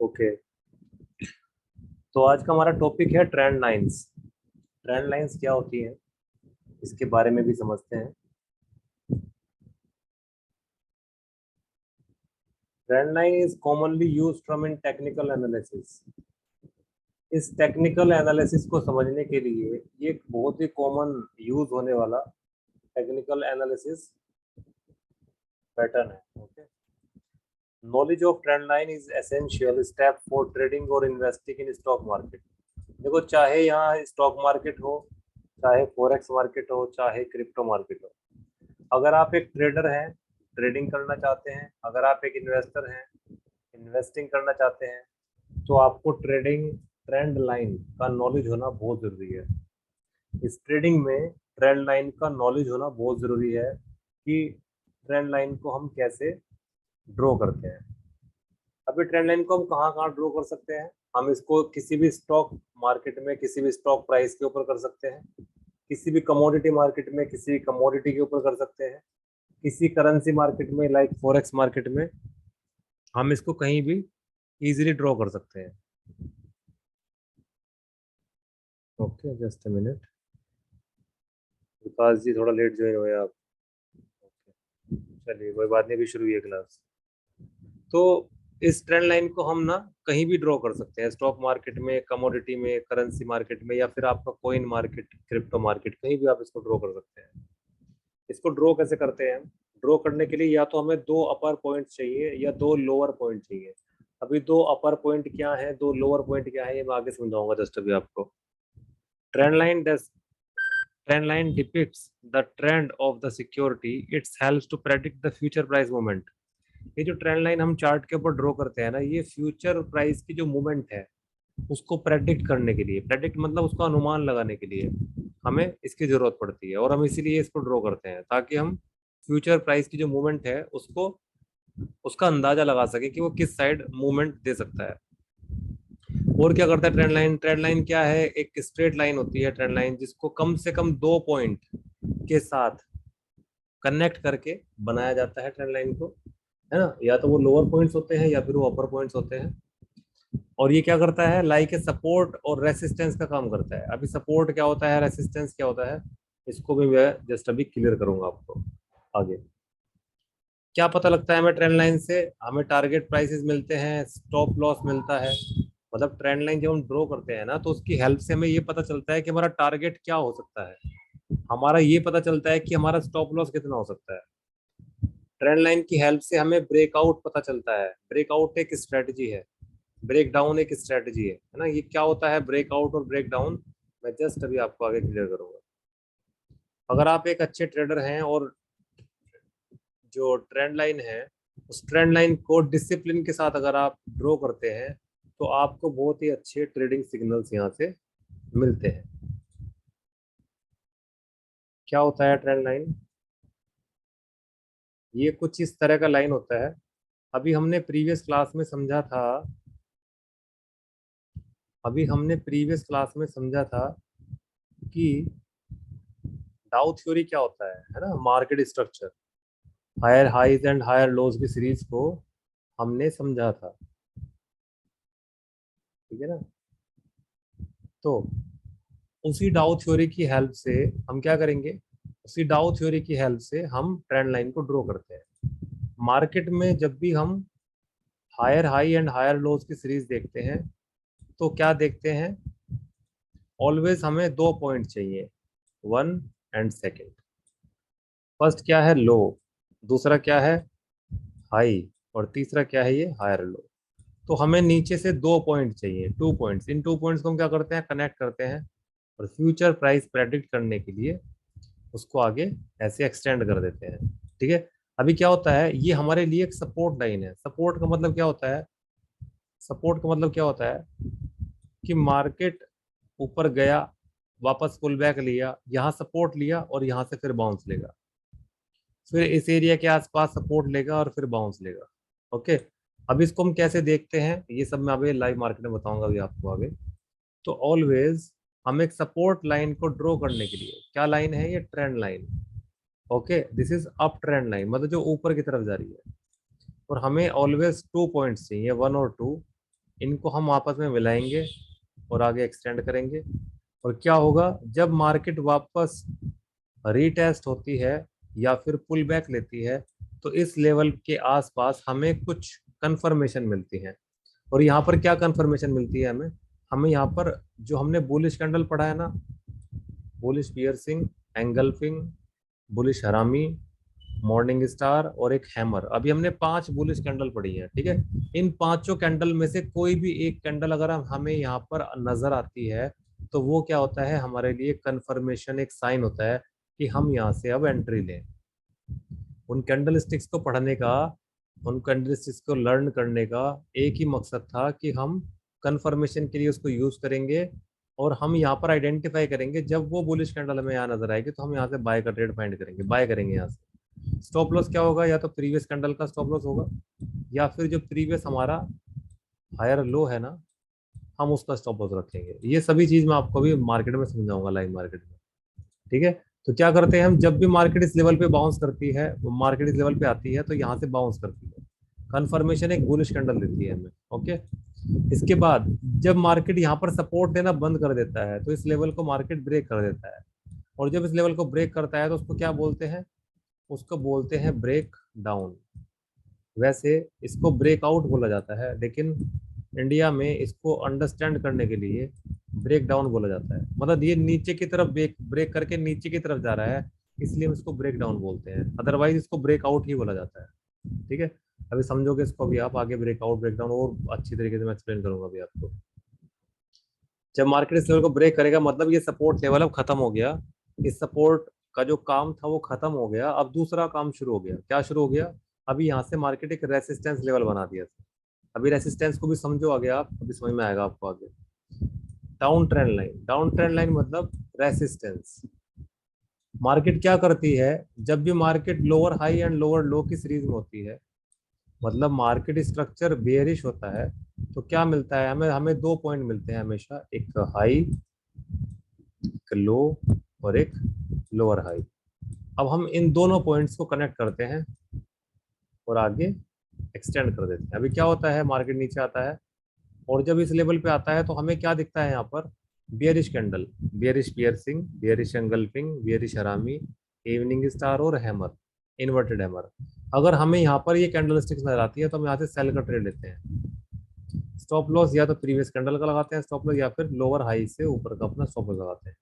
Okay. तो आज का हमारा टॉपिक है ट्रेंड लाइंस। ट्रेंड लाइंस क्या होती है इसके बारे में भी समझते हैं। Trend line is commonly used from in technical analysis. इस टेक्निकल एनालिसिस को समझने के लिए ये एक बहुत ही कॉमन यूज होने वाला टेक्निकल एनालिसिस पैटर्न है। Okay. Knowledge of trend line is essential step for trading और इन्वेस्टिंग इन स्टॉक मार्केट। देखो, चाहे यहाँ स्टॉक मार्केट हो, चाहे फॉरेक्स मार्केट हो, चाहे क्रिप्टो मार्केट हो, अगर आप एक ट्रेडर हैं, ट्रेडिंग करना चाहते हैं, अगर आप एक इन्वेस्टर हैं, इन्वेस्टिंग करना चाहते हैं, तो आपको ट्रेडिंग ट्रेंड लाइन का नॉलेज होना बहुत ज़रूरी है। इस ट्रेडिंग में ट्रेंड लाइन का नॉलेज होना बहुत ज़रूरी है कि ट्रेंड लाइन को हम कैसे ड्रॉ करते हैं। अभी ट्रेंड लाइन को हम कहाँ कहाँ ड्रॉ कर सकते हैं? हम इसको किसी भी स्टॉक मार्केट में, किसी भी स्टॉक प्राइस के ऊपर कर सकते हैं, किसी भी कमोडिटी मार्केट में, किसी भी कमोडिटी के ऊपर कर सकते हैं, किसी करेंसी मार्केट में लाइक फॉरेक्स मार्केट में हम इसको कहीं भी इजीली ड्रॉ कर सकते हैं। Okay, just a minute. Vikas ji थोड़ा लेट ज्वाइन हुए आप। ओके, चलिए कोई बात नहीं, अभी शुरू हुई है क्लास। तो इस ट्रेंड लाइन को हम ना कहीं भी ड्रॉ कर सकते हैं, स्टॉक मार्केट में, कमोडिटी में, करेंसी मार्केट में, या फिर आपका कॉइन मार्केट, क्रिप्टो मार्केट, कहीं भी आप इसको ड्रॉ कर सकते हैं। इसको ड्रॉ कैसे करते हैं? ड्रॉ करने के लिए या तो हमें दो अपर पॉइंट चाहिए या दो लोअर पॉइंट चाहिए। अभी दो अपर पॉइंट क्या है, दो लोअर पॉइंट क्या है, ये मैं आगे समझाऊंगा जस्ट अभी आपको। Trend line trend line depicts the trend of the security. It helps to predict the future price movement. ये जो ट्रेंड लाइन हम चार्ट के ऊपर ड्रॉ करते हैं ना, ये फ्यूचर प्राइस की जो मूवमेंट है उसको प्रेडिक्ट करने के लिए, प्रेडिक्ट मतलब उसका अनुमान लगाने के लिए हमें इसकी जरूरत पड़ती है, और हम इसीलिए इसको ड्रॉ करते हैं ताकि हम फ्यूचर प्राइस की जो मूवमेंट है उसको, उसका अंदाजा लगा सके कि वो किस साइड मूवमेंट दे सकता है। और क्या करता है ट्रेंड लाइन? ट्रेंड लाइन क्या है? एक स्ट्रेट लाइन होती है ट्रेंड लाइन, जिसको कम से कम दो पॉइंट के साथ कनेक्ट करके बनाया जाता है ट्रेंड लाइन को, है ना। या तो वो लोअर पॉइंट्स होते हैं या फिर वो अपर पॉइंट्स होते हैं। और ये क्या करता है? लाइक ए सपोर्ट और रेसिस्टेंस का काम करता है। अभी सपोर्ट क्या होता है, रेसिस्टेंस क्या होता है, इसको भी मैं जस्ट अभी क्लियर करूंगा आपको आगे। क्या पता लगता है हमें ट्रेंड लाइन से? हमें टारगेट प्राइसेस मिलते हैं, स्टॉप लॉस मिलता है। मतलब ट्रेंड लाइन जब हम ड्रॉ करते हैं ना, तो उसकी हेल्प से हमें ये पता चलता है कि हमारा टारगेट क्या हो सकता है, हमारा ये पता चलता है कि हमारा स्टॉप लॉस कितना हो सकता है। ट्रेंड लाइन की हेल्प से हमें ब्रेकआउट पता चलता है। ब्रेकआउट एक स्ट्रेटजी है, ब्रेक डाउन एक स्ट्रेटजी है ना। ये क्या होता है ब्रेकआउट और ब्रेक डाउन, मैं जस्ट अभी आपको आगे क्लियर करूंगा। अगर आप एक अच्छे ट्रेडर हैं और जो ट्रेंड लाइन है उस ट्रेंड लाइन को डिसिप्लिन के साथ अगर आप ड्रॉ करते हैं, तो आपको बहुत ही अच्छे ट्रेडिंग सिग्नल्स यहाँ से मिलते हैं। क्या होता है ट्रेंड लाइन? ये कुछ इस तरह का लाइन होता है। अभी हमने प्रीवियस क्लास में समझा था, अभी हमने प्रीवियस क्लास में समझा था कि डाउ थ्योरी क्या होता है ना, market structure, higher highs and higher lows की सीरीज को हमने समझा था, ठीक है ना। तो उसी डाउ थ्योरी की हेल्प से हम क्या करेंगे, उसी डाउ थ्योरी की हेल्प से हम ट्रेंड लाइन को ड्रॉ करते हैं। मार्केट में जब भी हम higher high and higher lows की सीरीज देखते हैं, तो क्या देखते हैं? ऑलवेज हमें दो पॉइंट चाहिए, वन एंड सेकेंड। फर्स्ट क्या है? लो। दूसरा क्या है? हाई। और तीसरा क्या है? ये हायर लो। तो हमें नीचे से दो पॉइंट चाहिए, टू पॉइंट्स। इन टू पॉइंट्स को हम क्या करते हैं? कनेक्ट करते हैं, और फ्यूचर प्राइस प्रेडिक्ट करने के लिए उसको आगे ऐसे एक्सटेंड कर देते हैं, ठीक है। अभी क्या होता है, ये हमारे लिए एक सपोर्ट लाइन है। सपोर्ट का मतलब क्या होता है? सपोर्ट का मतलब क्या होता है कि मार्केट ऊपर गया, वापस पुल बैक लिया, यहाँ सपोर्ट लिया और यहाँ से फिर बाउंस लेगा, फिर इस एरिया के आसपास सपोर्ट लेगा और फिर बाउंस लेगा। ओके। अब इसको हम कैसे देखते हैं ये सब मैं अभी लाइव मार्केट में बताऊंगा अभी आपको आगे। तो ऑलवेज हम एक सपोर्ट लाइन को ड्रॉ करने के लिए, क्या लाइन है ये? Trend line. Okay, this is up trend line, मतलब जो ऊपर की तरफ जा रही है। और हमें ऑलवेज टू पॉइंट्स चाहिए, वन और टू। इनको हम आपस में मिलाएंगे और आगे एक्सटेंड करेंगे। और क्या होगा, जब मार्केट वापस रीटेस्ट होती है या फिर पुल बैक लेती है, तो इस लेवल के आसपास हमें कुछ कंफर्मेशन मिलती है। और यहाँ पर क्या कंफर्मेशन मिलती है हमें, हमें यहाँ पर जो हमने बुलिश कैंडल पढ़ा है ना, बुलिश पियर्सिंग, एंगल्फिंग, बुलिश हरामी, मॉर्निंग स्टार और एक हैमर, अभी हमने 5 बुलिश कैंडल पढ़ी है, ठीक है। इन पांचों कैंडल में से कोई भी एक कैंडल अगर हमें यहाँ पर नजर आती है, तो वो क्या होता है, हमारे लिए कंफर्मेशन, एक साइन होता है कि हम यहाँ से अब एंट्री लें। उन कैंडल स्टिक्स को पढ़ने का, उन कैंडल स्टिक्स को लर्न करने का एक ही मकसद था कि हम कंफर्मेशन के लिए उसको यूज करेंगे। और हम यहाँ पर आइडेंटिफाई करेंगे, जब वो बुलिश कैंडल हमें यहाँ नजर आएगी तो हम यहाँ से बाय का ट्रेड फाइंड करेंगे, बाय करेंगे यहाँ से। स्टॉप लॉस क्या होगा, या तो प्रीवियस कैंडल का स्टॉप लॉस होगा, या फिर जो प्रीवियस हमारा हायर लो है ना, हम उसका स्टॉप लॉस रखेंगे। ये सभी चीज मैं आपको भी मार्केट में समझाऊंगा, लाइव मार्केट में, ठीक है। तो क्या करते हैं हम, जब भी मार्केट इस लेवल पे बाउंस करती है, मार्केट इस लेवल पे आती है, तो यहाँ से बाउंस करती है, कंफर्मेशन एक बुलिश कैंडल देती है हमें, ओके। इसके बाद जब मार्केट यहाँ पर सपोर्ट देना बंद कर देता है, तो इस लेवल को मार्केट ब्रेक कर देता है। और जब इस लेवल को ब्रेक करता है, तो उसको क्या बोलते हैं, उसको बोलते हैं ब्रेक डाउन। वैसे इसको ब्रेकआउट बोला जाता है, लेकिन इंडिया में इसको अंडरस्टैंड करने के लिए ब्रेक डाउन बोला जाता है। मतलब ये नीचे की तरफ ब्रेक ब्रेक करके नीचे की तरफ जा रहा है, इसलिए हम इसको ब्रेक डाउन बोलते हैं, अदरवाइज इसको ब्रेकआउट ही बोला जाता है, ठीक है। अभी समझोगे इसको, अभी आप आगे ब्रेकआउट ब्रेकडाउन और अच्छी तरीके से मैं एक्सप्लेन करूंगा अभी आपको। जब मार्केट इस लेवल को ब्रेक करेगा, मतलब ये सपोर्ट लेवल अब खत्म हो गया, इस सपोर्ट का जो काम था वो खत्म हो गया, अब दूसरा काम शुरू हो गया। क्या शुरू हो गया, अभी यहाँ से मार्केट एक रेसिस्टेंस लेवल बना दिया था। अभी रेसिस्टेंस को भी समझो आगे आप, अभी समझ में आएगा आपको आगे। Down trend line, down trend line मतलब रेसिस्टेंस। मार्केट क्या करती है, जब भी market lower high and lower लो की सीरीज में होती है, मतलब मार्केट स्ट्रक्चर बेयरिश होता है, तो क्या मिलता है हमें, हमें 2 पॉइंट मिलते हैं हमेशा, एक हाई, एक लो, और एक लोअर हाई। अब हम इन दोनों पॉइंट्स को कनेक्ट करते हैं और आगे एक्सटेंड कर देते हैं। अभी क्या होता है, मार्केट नीचे आता है, और जब इस लेवल पे आता है तो हमें क्या दिखता है यहाँ पर, bearish candle, bearish piercing, bearish engulfing, bearish हरामी, इवनिंग स्टार और हैमर, इन्वर्टेड हैमर। अगर हमें यहाँ पर ये कैंडल स्टिक्स नजर आती है, तो हम यहाँ से सेल का ट्रेड लेते हैं। स्टॉप लॉस या तो प्रीवियस कैंडल का लगाते हैं स्टॉप लॉस, या फिर लोअर हाई से ऊपर का अपना स्टॉप लॉस लगाते हैं।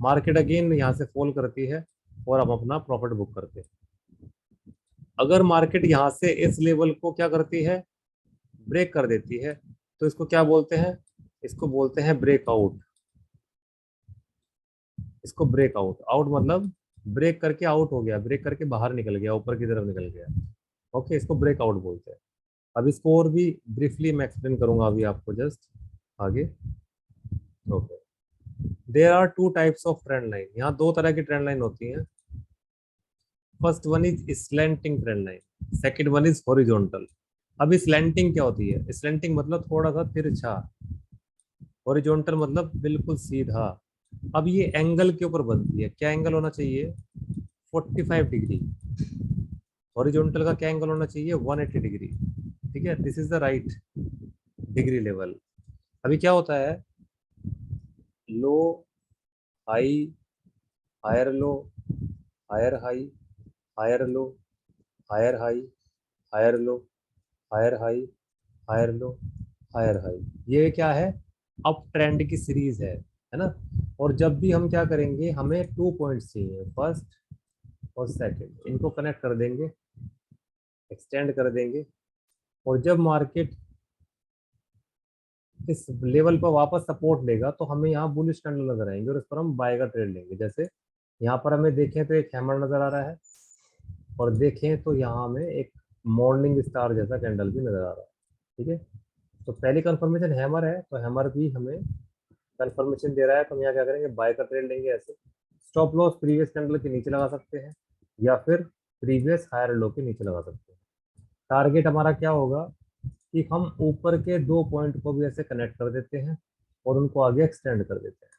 मार्केट अगेन यहाँ से फॉल करती है और हम अपना प्रॉफिट बुक करते हैं। अगर मार्केट यहाँ से इस लेवल को क्या करती है, ब्रेक कर देती है, तो इसको क्या बोलते हैं, इसको बोलते हैं ब्रेकआउट। इसको ब्रेकआउट, आउट मतलब ब्रेक करके आउट हो गया, ब्रेक करके बाहर निकल गया, ऊपर की तरफ निकल गया, ओके, इसको ब्रेकआउट बोलते हैं। अब इसको और भी ब्रीफली मैं एक्सप्लेन करूंगा अभी आपको जस्ट आगे, okay. There are two types of trend line, यहाँ 2 तरह की ट्रेंड लाइन होती हैं। First one is slanting trend line, second one is horizontal. अब स्लैंटिंग क्या होती है, स्लैंटिंग मतलब थोड़ा सा तिरछा, हॉरिजॉन्टल मतलब बिल्कुल सीधा। अब ये एंगल के ऊपर बनती है, क्या एंगल होना चाहिए, 45 डिग्री। हॉरिजॉन्टल का क्या एंगल होना चाहिए, 180 डिग्री, ठीक है। This is the right degree level. अभी क्या होता है, low, high, higher low, higher high, higher low, higher high, higher low, higher high, higher low, higher high, ये क्या है, अप ट्रेंड की सीरीज है ना। और जब भी हम क्या करेंगे, हमें 2 पॉइंट्स चाहिए, फर्स्ट और सेकंड, इनको कनेक्ट कर देंगे, एक्सटेंड कर देंगे। और जब मार्केट इस लेवल पर वापस सपोर्ट लेगा, तो हमें यहाँ बुलिश कैंडल नजर आएंगे और इस पर हम बाय का ट्रेड लेंगे। जैसे यहाँ पर हमें देखें तो एक हैमर नजर आ रहा है, और देखें तो यहाँ हमें एक मॉर्निंग स्टार जैसा कैंडल भी नजर आ रहा है, ठीक है। तो पहली कंफर्मेशन हैमर है, तो हैमर भी हमें कंफर्मेशन दे रहा है, तो हम यहाँ क्या करेंगे, बाय का ट्रेड लेंगे ऐसे। स्टॉप लॉस प्रीवियस कैंडल के नीचे लगा सकते हैं, या फिर प्रीवियस हायर लो के नीचे लगा सकते हैं। टारगेट हमारा क्या होगा, कि हम ऊपर के 2 पॉइंट को भी ऐसे कनेक्ट कर देते हैं और उनको आगे एक्सटेंड कर देते हैं।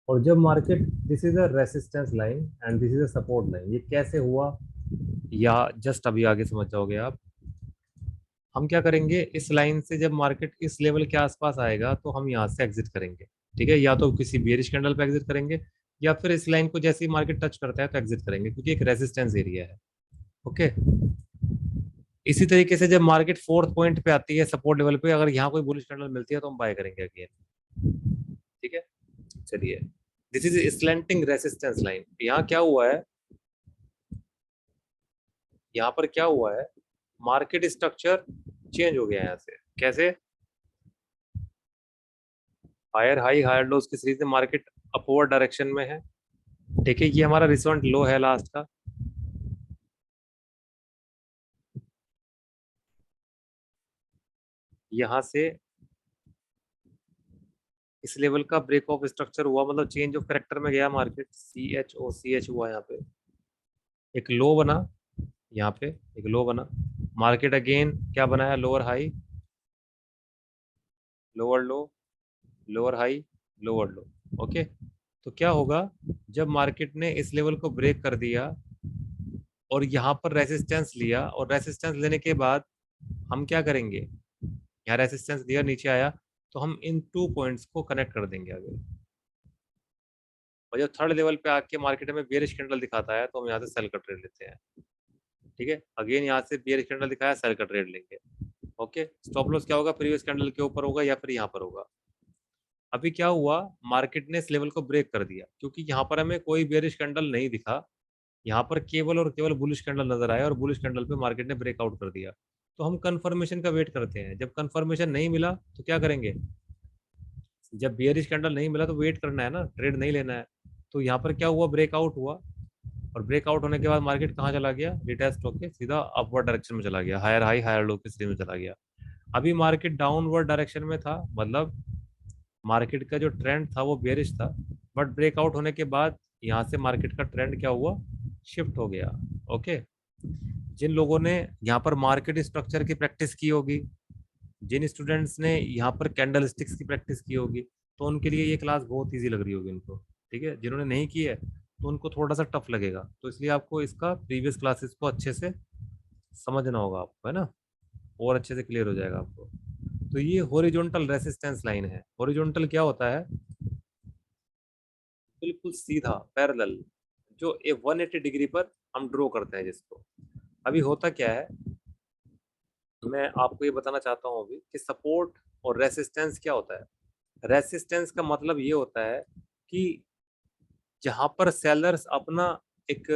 और जब market, this is a resistance line and this is a support line, ये कैसे हुआ, या जस्ट अभी आगे समझ जाओगे आप। हम क्या करेंगे, इस लाइन से जब मार्केट इस लेवल के आसपास आएगा तो हम यहाँ से एग्जिट करेंगे। ठीक है, या तो किसी बेरिश कैंडल पे एग्जिट करेंगे, या फिर इस लाइन को जैसे ही मार्केट टच करता है तो एग्जिट करेंगे, क्योंकि एक रेजिस्टेंस एरिया है। ओके, इसी तरीके से जब मार्केट फोर्थ पॉइंट पे आती है सपोर्ट लेवल पे, अगर यहाँ कोई बुलिश कैंडल मिलती है तो हम बाय करेंगे अगेन। ठीक है, चलिए, this is slanting resistance line. यहाँ क्या हुआ है, यहाँ पर क्या हुआ है, मार्केट स्ट्रक्चर चेंज हो गया है यहाँ से। कैसे? हायर हाई हायर लोज की सीरीज में मार्केट अपवर्ड डायरेक्शन में है। ठीक है, ये हमारा रिसेंट लो है लास्ट का। यहाँ से इस लेवल का ब्रेक ऑफ स्ट्रक्चर हुआ, मतलब चेंज ऑफ करेक्टर में गया मार्केट, CHOCH हुआ यहाँ पे, एक लो बना, यहाँ पे एक लो बना, मार्केट अगेन क्या बनाया, लोअर हाई लोअर लो, लोअर हाई लोअर लो। ओके, तो क्या होगा, जब मार्केट ने इस लेवल को ब्रेक कर दिया और यहाँ पर रेसिस्टेंस लिया, और रेसिस्टेंस लेने के बाद हम क्या करेंगे, यहाँ रेसिस्टेंस दिया, नीचे आया, तो हम इन 2 पॉइंट्स को कनेक्ट कर देंगे आगे। और जब थर्ड लेवल पे आके मार्केट में बेरिश कैंडल दिखाता है तो हम यहाँ से सेल का ट्रेड लेते हैं। ठीक है, अगेन यहाँ से बेरिश कैंडल दिखाया, सेल का ट्रेड लेंगे। ओके, स्टॉप लॉस क्या होगा, प्रीवियस कैंडल के ऊपर होगा या फिर यहाँ पर होगा। अभी क्या हुआ, मार्केट ने इस लेवल को ब्रेक कर दिया, क्योंकि यहाँ पर हमें कोई बेरिश कैंडल नहीं दिखा, यहाँ पर केवल और केवल बुलिश कैंडल नजर आया, और बुलिश कैंडल पे मार्केट ने ब्रेकआउट कर दिया। तो हम कंफर्मेशन का वेट करते हैं, जब कंफर्मेशन नहीं मिला तो क्या करेंगे, जब बियरिश कैंडल नहीं मिला तो वेट करना है ना, ट्रेड नहीं लेना है। तो यहाँ पर क्या हुआ, ब्रेकआउट हुआ, और ब्रेकआउट होने के बाद मार्केट कहाँ चला गया, रिटेस्ट होके सीधा अपवर्ड डायरेक्शन में चला गया, हायर हाई हायर लो के सीरीज में चला गया। अभी मार्केट डाउनवर्ड डायरेक्शन में था, मतलब मार्केट का जो ट्रेंड था वो बेरिश था, बट ब्रेकआउट होने के बाद यहाँ से मार्केट का ट्रेंड क्या हुआ, शिफ्ट हो गया। ओके, जिन लोगों ने यहाँ पर मार्केट स्ट्रक्चर की प्रैक्टिस की होगी, जिन स्टूडेंट्स ने यहाँ पर कैंडल स्टिक्स की प्रैक्टिस की होगी, तो उनके लिए ये क्लास बहुत ईजी लग रही होगी उनको। ठीक है, जिन्होंने नहीं की है तो उनको थोड़ा सा टफ लगेगा, तो इसलिए आपको इसका प्रीवियस क्लासेस को अच्छे से समझना होगा आपको, है ना, और अच्छे से क्लियर हो जाएगा आपको। तो ये हॉरिजॉन्टल रेसिस्टेंस लाइन है। हॉरिजॉन्टल क्या होता है, बिल्कुल सीधा पैरेलल, जो 180 डिग्री पर हम ड्रॉ करते हैं जिसको। अभी होता क्या है, मैं आपको ये बताना चाहता हूँ अभी कि सपोर्ट और रेसिस्टेंस क्या होता है। रेसिस्टेंस का मतलब ये होता है कि जहां पर सेलर्स अपना एक,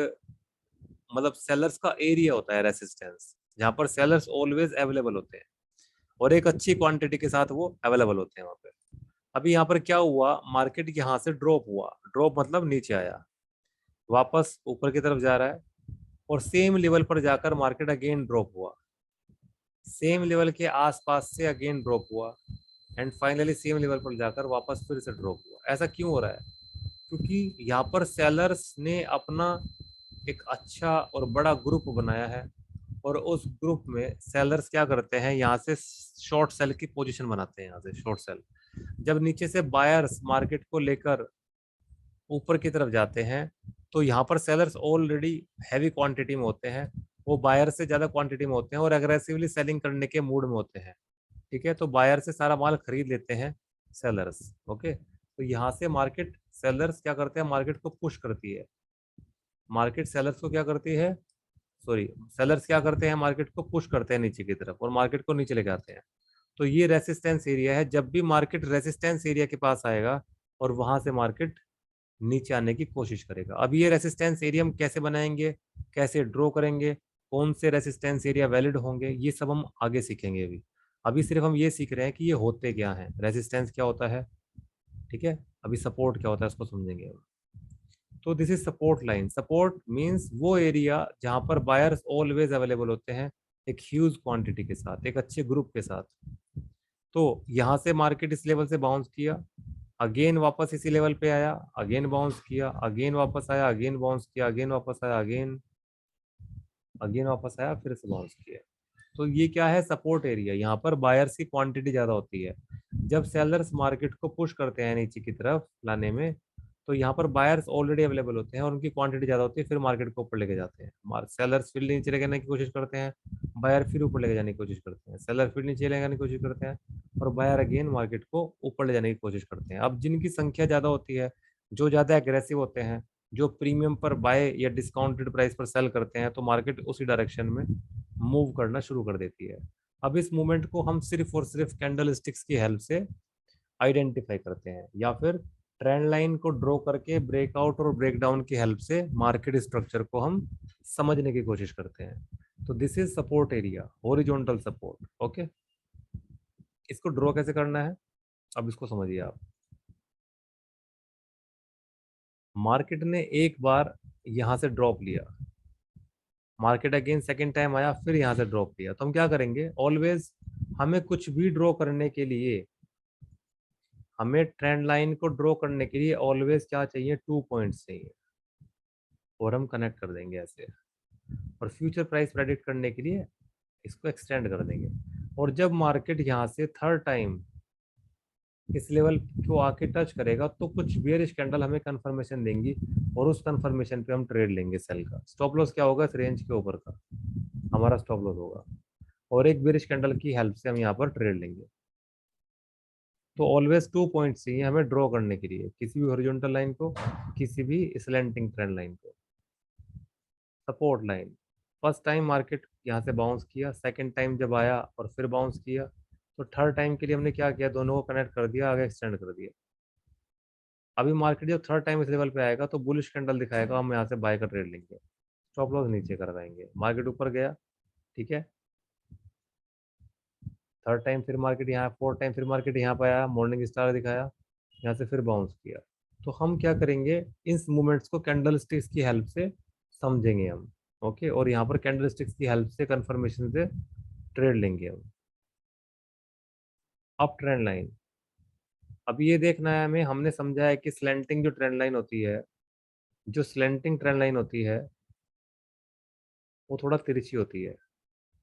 मतलब सेलर्स का एरिया होता है रेसिस्टेंस, जहां पर सेलर्स ऑलवेज अवेलेबल होते हैं और एक अच्छी क्वांटिटी के साथ वो अवेलेबल होते हैं वहां पे। अभी यहाँ पर क्या हुआ, मार्केट यहाँ से ड्रॉप हुआ, ड्रॉप मतलब नीचे आया, वापस ऊपर की तरफ जा रहा है, और सेम लेवल पर जाकर मार्केट अगेन ड्रॉप हुआ, सेम लेवल के आसपास से अगेन ड्रॉप हुआ, एंड फाइनली सेम लेवल पर जाकर वापस फिर से ड्रॉप हुआ। ऐसा क्यों हो रहा है, क्योंकि यहाँ पर सेलर्स ने अपना एक अच्छा और बड़ा ग्रुप बनाया है, और उस ग्रुप में सेलर्स क्या करते हैं, यहाँ से शॉर्ट सेल की पोजीशन बनाते हैं, यहाँ से शॉर्ट सेल। जब नीचे से बायर्स मार्केट को लेकर ऊपर की तरफ जाते हैं, तो यहाँ पर सेलर्स ऑलरेडी हैवी क्वांटिटी में होते हैं, वो बायर से ज्यादा क्वांटिटी में होते हैं और अग्रेसिवली सेलिंग करने के मूड में होते हैं। ठीक है, तो बायर से सारा माल खरीद लेते हैं सेलर्स। ओके, तो यहाँ से मार्केट, सेलर्स क्या करते हैं, मार्केट को पुश करती है, मार्केट सेलर्स को क्या करती है, सॉरी, सेलर्स क्या करते हैं, मार्केट को पुश करते हैं नीचे की तरफ और मार्केट को नीचे लेके आते हैं। तो ये रेसिस्टेंस एरिया है, जब भी मार्केट रेसिस्टेंस एरिया के पास आएगा और वहां से मार्केट नीचे आने की कोशिश करेगा। अब ये रेसिस्टेंस एरिया हम कैसे बनाएंगे, कैसे ड्रॉ करेंगे, कौन से रेसिस्टेंस एरिया वैलिड होंगे, ये सब हम आगे सीखेंगे। अभी अभी सिर्फ हम ये सीख रहे हैं कि ये होते क्या है, रेसिस्टेंस क्या होता है। ठीक है, अभी सपोर्ट क्या होता है उसको समझेंगे। तो this is support line. Support means वो एरिया जहां पर बायर्स ऑलवेज अवेलेबल होते हैं, एक ह्यूज क्वांटिटी के साथ, एक अच्छे ग्रुप के साथ। तो यहाँ से मार्केट इस लेवल से बाउंस किया, अगेन वापस इसी लेवल पे आया, अगेन बाउंस किया, अगेन वापस आया, अगेन बाउंस किया, अगेन वापस आया, अगेन अगेन वापस आया, फिर से बाउंस किया। तो ये क्या है, सपोर्ट एरिया। यहाँ पर बायर्स की क्वांटिटी ज्यादा होती है, जब सेलर्स मार्केट को पुश करते हैं नीचे की तरफ लाने में, तो यहाँ पर बायर्स ऑलरेडी अवेलेबल होते हैं और उनकी क्वांटिटी ज्यादा होती है, फिर मार्केट को ऊपर लेके जाते हैं, सेलर्स फिर नीचे लेके आने की कोशिश करते हैं, बायर फिर ऊपर लेके जाने की कोशिश करते हैं, सेलर फिर नीचे ले जाने की कोशिश करते हैं, और बायर अगेन मार्केट को ऊपर ले जाने की कोशिश करते हैं। अब जिनकी संख्या ज्यादा होती है, जो ज्यादा एग्रेसिव होते हैं, जो प्रीमियम पर बाय या डिस्काउंटेड प्राइस पर सेल करते हैं, तो मार्केट उसी डायरेक्शन में मूव करना शुरू कर देती है। अब इस मूवमेंट को हम सिर्फ और सिर्फ कैंडल स्टिक्स की हेल्प से आइडेंटिफाई करते हैं, या फिर ट्रेंड लाइन को ड्रॉ करके ब्रेकआउट और ब्रेकडाउन की हेल्प से मार्केट स्ट्रक्चर को हम समझने की कोशिश करते हैं। तो this is support area, horizontal support. Okay, इसको ड्रॉ कैसे करना है, अब इसको समझिए आप। मार्केट ने एक बार यहां से ड्रॉप लिया, मार्केट अगेन सेकेंड टाइम आया, फिर यहां से ड्रॉप लिया, तो हम क्या करेंगे, ऑलवेज हमें कुछ भी ड्रॉ करने के लिए, हमें ट्रेंड लाइन को ड्रॉ करने के लिए ऑलवेज क्या चाहिए, 2 पॉइंट्स चाहिए, और हम कनेक्ट कर देंगे ऐसे, और फ्यूचर प्राइस प्रेडिक्ट करने के लिए इसको एक्सटेंड कर देंगे। और जब मार्केट यहाँ से थर्ड टाइम इस लेवल को आके टच करेगा, तो कुछ बेयरिश कैंडल हमें कंफर्मेशन देंगी, और उस कंफर्मेशन पे हम ट्रेड लेंगे सेल का। स्टॉप लॉस क्या होगा, इस रेंज के ऊपर का हमारा स्टॉप लॉस होगा, और एक बेयरिश कैंडल की हेल्प से हम यहाँ पर ट्रेड लेंगे। तो ऑलवेज 2 पॉइंट्स चाहिए हमें ड्रॉ करने के लिए, किसी भी हॉरिजॉन्टल लाइन को, किसी भी स्लैंटिंग ट्रेंड लाइन को। Support line, first time market यहाँ से बाउंस किया, सेकंड टाइम जब आया और फिर बाउंस किया, तो थर्ड टाइम के लिए हमने क्या किया, दोनों को कनेक्ट कर दिया, आगे एक्सटेंड कर दिया। अभी मार्केट जब थर्ड टाइम इस लेवल पे आएगा तो बुलिश कैंडल दिखाएगा, हम यहाँ से बाय का ट्रेड लेंगे, स्टॉप लॉस नीचे करवाएंगे। मार्केट ऊपर गया, ठीक है, थर्ड टाइम फिर मार्केट यहाँ, फोर्थ टाइम फिर मार्केट यहाँ पे आया, मॉर्निंग स्टार दिखाया, यहाँ से फिर बाउंस किया, तो हम क्या करेंगे, इन मूवमेंट्स को कैंडल स्टिक्स की हेल्प से समझेंगे हम। ओके, और यहाँ पर कैंडल स्टिक्स की हेल्प से कंफर्मेशन से ट्रेड लेंगे हम। अप ट्रेंड लाइन, अब ये देखना है हमें, हमने समझा है कि स्लैंटिंग जो ट्रेंड लाइन होती है, जो स्लैंटिंग ट्रेंड लाइन होती है, वो थोड़ा तिरछी होती है,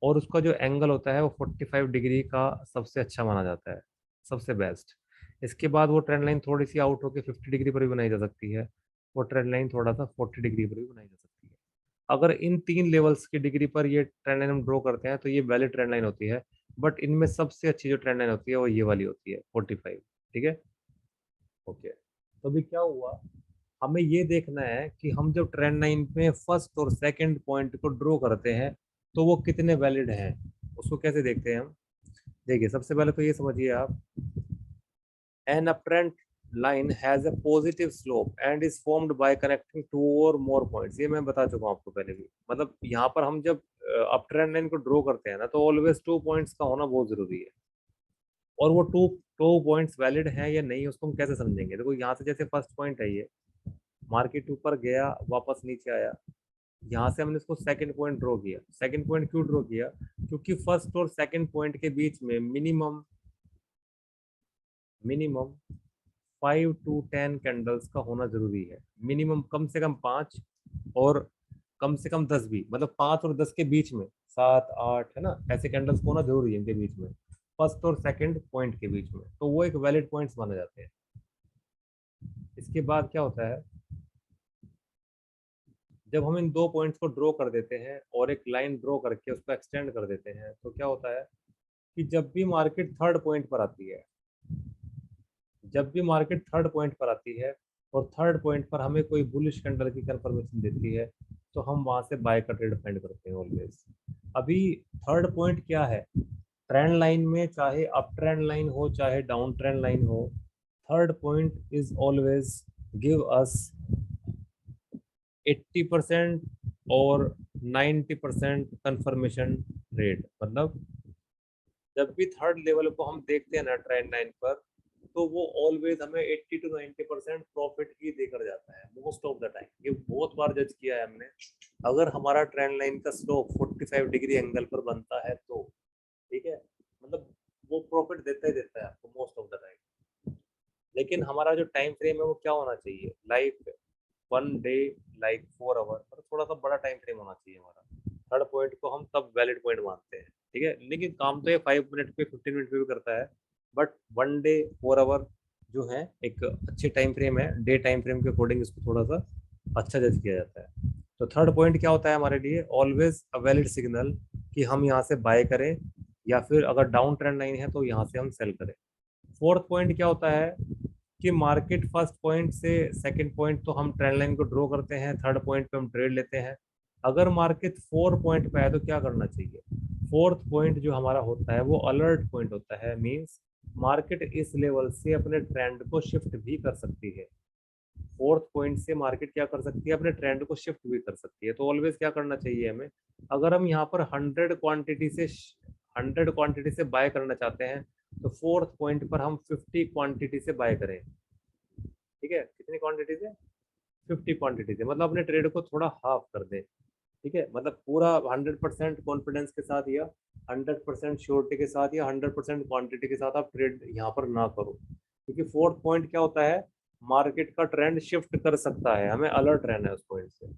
और उसका जो एंगल होता है वो 45 डिग्री का सबसे अच्छा माना जाता है, सबसे बेस्ट। इसके बाद वो ट्रेंड लाइन थोड़ी सी आउट होकर 50 डिग्री पर भी बनाई जा सकती है, वो ट्रेंड लाइन थोड़ा सा 40 डिग्री पर भी बनाई जा सकती है। अगर इन 3 लेवल्स की डिग्री पर ये ट्रेंड लाइन हम ड्रॉ करते हैं, तो ये वैलिड ट्रेंड लाइन होती है। बट इनमें सबसे अच्छी जो ट्रेंड लाइन होती है वो ये वाली होती है, 45। ठीक है, ओके। तो अभी क्या हुआ, हमें ये देखना है कि हम जब ट्रेंड लाइन में फर्स्ट और सेकंड पॉइंट को ड्रॉ करते हैं, तो वो कितने वैलिड हैं, उसको कैसे देखते हैं हम। देखिए, सबसे पहले तो ये समझिए आप, an uptrend line has a positive slope and is formed by connecting 2 or more points। ये मैं बता चुका हूँ आपको पहले भी, मतलब यहाँ पर हम जब अप ट्रेंड लाइन को ड्रॉ करते हैं ना, तो ऑलवेज 2 पॉइंट्स का होना बहुत जरूरी है। और वो टू टू पॉइंट्स वैलिड हैं या नहीं, उसको हम कैसे समझेंगे। देखो, यहाँ से जैसे फर्स्ट पॉइंट है, ये मार्केट ऊपर गया, वापस नीचे आया, यहाँ से हमने इसको सेकंड पॉइंट ड्रॉ किया। सेकंड पॉइंट क्यों ड्रॉ किया, क्योंकि फर्स्ट और सेकंड पॉइंट के बीच में मिनिमम मिनिमम 5 to 10 कैंडल्स का होना जरूरी है। मिनिमम कम से कम 5, और कम से कम 10 भी, मतलब 5 और 10 के बीच में, 7 8 है ना, ऐसे कैंडल्स होना जरूरी है इनके बीच में, फर्स्ट और सेकंड पॉइंट के बीच में, तो वो एक वैलिड पॉइंट्स माने जाते हैं। इसके बाद क्या होता है, जब हम इन 2 पॉइंट्स को ड्रॉ कर देते हैं और एक लाइन ड्रॉ करके उसको एक्सटेंड कर देते हैं, तो क्या होता है कि जब भी मार्केट थर्ड पॉइंट पर आती है, जब भी मार्केट थर्ड पॉइंट पर आती है और थर्ड पॉइंट पर हमें कोई बुलिश कैंडल की कंफर्मेशन देती है, तो हम वहां से बाय का ट्रेड फाइंड करते हैं ऑलवेज। अभी थर्ड पॉइंट क्या है, ट्रेंड लाइन में चाहे अप ट्रेंड लाइन हो चाहे डाउन ट्रेंड लाइन हो, third point is always give us 80% और 90% कंफर्मेशन रेट। मतलब जब भी थर्ड लेवल को हम देखते हैं ना ट्रेंड लाइन पर, तो वो ऑलवेज हमें 80 to 90% प्रॉफिट ही देकर जाता है मोस्ट ऑफ द टाइम। ये बहुत बार जज किया है हमने, अगर हमारा ट्रेंड लाइन का स्लोप 45 डिग्री एंगल पर बनता है तो, ठीक है, मतलब वो प्रॉफिट देता ही देता है आपको मोस्ट ऑफ द टाइम। लेकिन हमारा जो टाइम फ्रेम है वो क्या होना चाहिए, लाइक 1 डे, लाइक 4 आवर, मतलब थोड़ा सा बड़ा टाइम फ्रेम होना चाहिए हमारा। थर्ड पॉइंट को हम तब वैलिड पॉइंट मानते हैं, ठीक है। लेकिन काम तो ये 5 मिनट पे 15 मिनट पे भी करता है, बट 1 डे 4 आवर जो है एक अच्छे टाइम फ्रेम है, डे टाइम फ्रेम के अकॉर्डिंग इसको थोड़ा सा अच्छा जज किया जाता है। तो थर्ड पॉइंट क्या होता है हमारे लिए, ऑलवेज अ वैलिड सिग्नल कि हम यहाँ से बाय करें, या फिर अगर डाउन ट्रेंड लाइन है तो यहाँ से हम सेल करें। फोर्थ पॉइंट क्या होता है कि मार्केट फर्स्ट पॉइंट से सेकंड पॉइंट तो हम ट्रेंड लाइन को ड्रॉ करते हैं, थर्ड पॉइंट पे हम ट्रेड लेते हैं। अगर मार्केट 4 पॉइंट पे है तो क्या करना चाहिए? फोर्थ पॉइंट जो हमारा होता है वो अलर्ट पॉइंट होता है, मींस मार्केट इस लेवल से अपने ट्रेंड को शिफ्ट भी कर सकती है। फोर्थ पॉइंट से मार्केट क्या कर सकती है? अपने ट्रेंड को शिफ्ट भी कर सकती है। तो ऑलवेज क्या करना चाहिए हमें? अगर हम यहाँ पर 100 क्वांटिटी से बाय करना चाहते हैं तो फोर्थ पॉइंट पर हम 50 क्वांटिटी से बाय करें। ठीक है, कितनी क्वांटिटी से? 50 क्वांटिटी से, मतलब अपने ट्रेड को थोड़ा हाफ कर दें। ठीक है, मतलब पूरा 100% कॉन्फिडेंस के साथ या 100% श्योरिटी के साथ या 100% क्वांटिटी के साथ आप ट्रेड यहाँ पर ना करो, क्योंकि फोर्थ पॉइंट क्या होता है? मार्केट का ट्रेंड शिफ्ट कर सकता है, हमें अलर्ट रहना है उस पॉइंट से।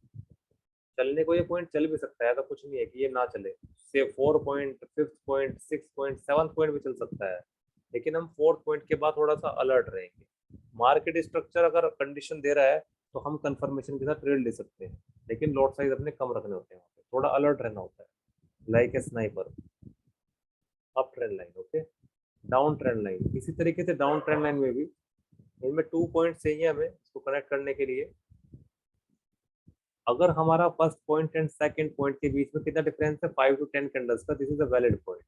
चलने को ये पॉइंट चल भी सकता है, तो कुछ नहीं है कि ये ना चले। से 4 point, 5th point, 6 point, 7th point भी चल सकता है, लेकिन हम फोर्थ पॉइंट के बाद थोड़ा सा अलर्ट रहेंगे। मार्केट स्ट्रक्चर अगर कंडीशन दे रहा है तो हम कंफर्मेशन के साथ ट्रेड ले सकते हैं, लेकिन लॉट साइज अपने कम रखने होते हैं, वहाँ पे थोड़ा अलर्ट रहना होता है, like a sniper. Up trend line, okay. Down trend line, इसी तरीके से डाउन ट्रेंड लाइन में भी इनमें 2 पॉइंट चाहिए हमें इसको कनेक्ट करने के लिए। अगर हमारा first point and second point के बीच में कितना डिफरेंस है? 5 to 10 कैंडल्स का, this is a valid point.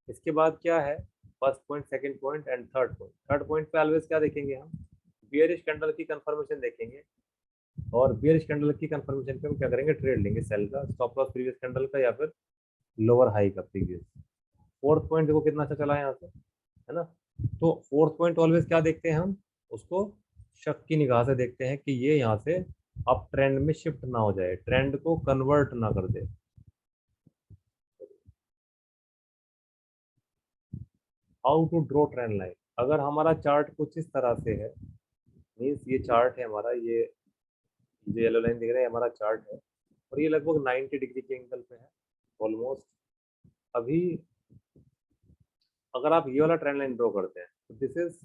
इसके बाद क्या है? First point, second point and third point. Third point पे ऑलवेज क्या देखेंगे हम? बियरिश कैंडल की कंफर्मेशन देखेंगे, और बियरिश कैंडल की कंफर्मेशन पे हम क्या करेंगे? ट्रेड लेंगे सेल का, स्टॉप लॉस प्रीवियस कैंडल का या फिर लोअर हाई का प्रीवियस। फोर्थ पॉइंट देखो कितना अच्छा चला है यहाँ से, है ना? तो फोर्थ पॉइंट ऑलवेज क्या देखते हैं हम? उसको शक की निगाह से देखते हैं कि ये यहाँ से अप ट्रेंड में शिफ्ट ना हो जाए, ट्रेंड को कन्वर्ट ना कर दे। How to draw trend line? अगर हमारा चार्ट कुछ इस तरह से है, मीन्स ये चार्ट है हमारा, ये जो येलो लाइन दिख रहा है हमारा चार्ट है, और ये लगभग 90 डिग्री के एंगल पे है ऑलमोस्ट। अभी अगर आप ये वाला ट्रेंड लाइन ड्रॉ करते हैं तो दिस इज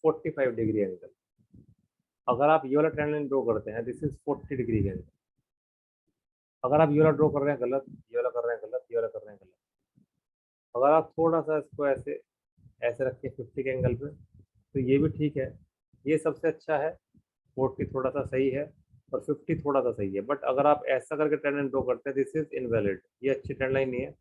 45 डिग्री एंगल। अगर आप ये वाला ट्रेंड लाइन ड्रॉ करते हैं दिस इज 40 डिग्री एंगल। अगर आप ये वाला ड्रॉ कर रहे हैं गलत, ये वाला कर रहे हैं गलत, ये वाला कर रहे हैं गलत। अगर आप थोड़ा सा इसको ऐसे ऐसे रखें 50 के एंगल पे तो ये भी ठीक है, ये सबसे अच्छा है। 40 थोड़ा सा सही है और 50 थोड़ा सा सही है, बट अगर आप ऐसा करके ट्रेंड लाइन ड्रॉ करते हैं दिस इज इनवैलिड, ये अच्छी ट्रेंड लाइन नहीं है।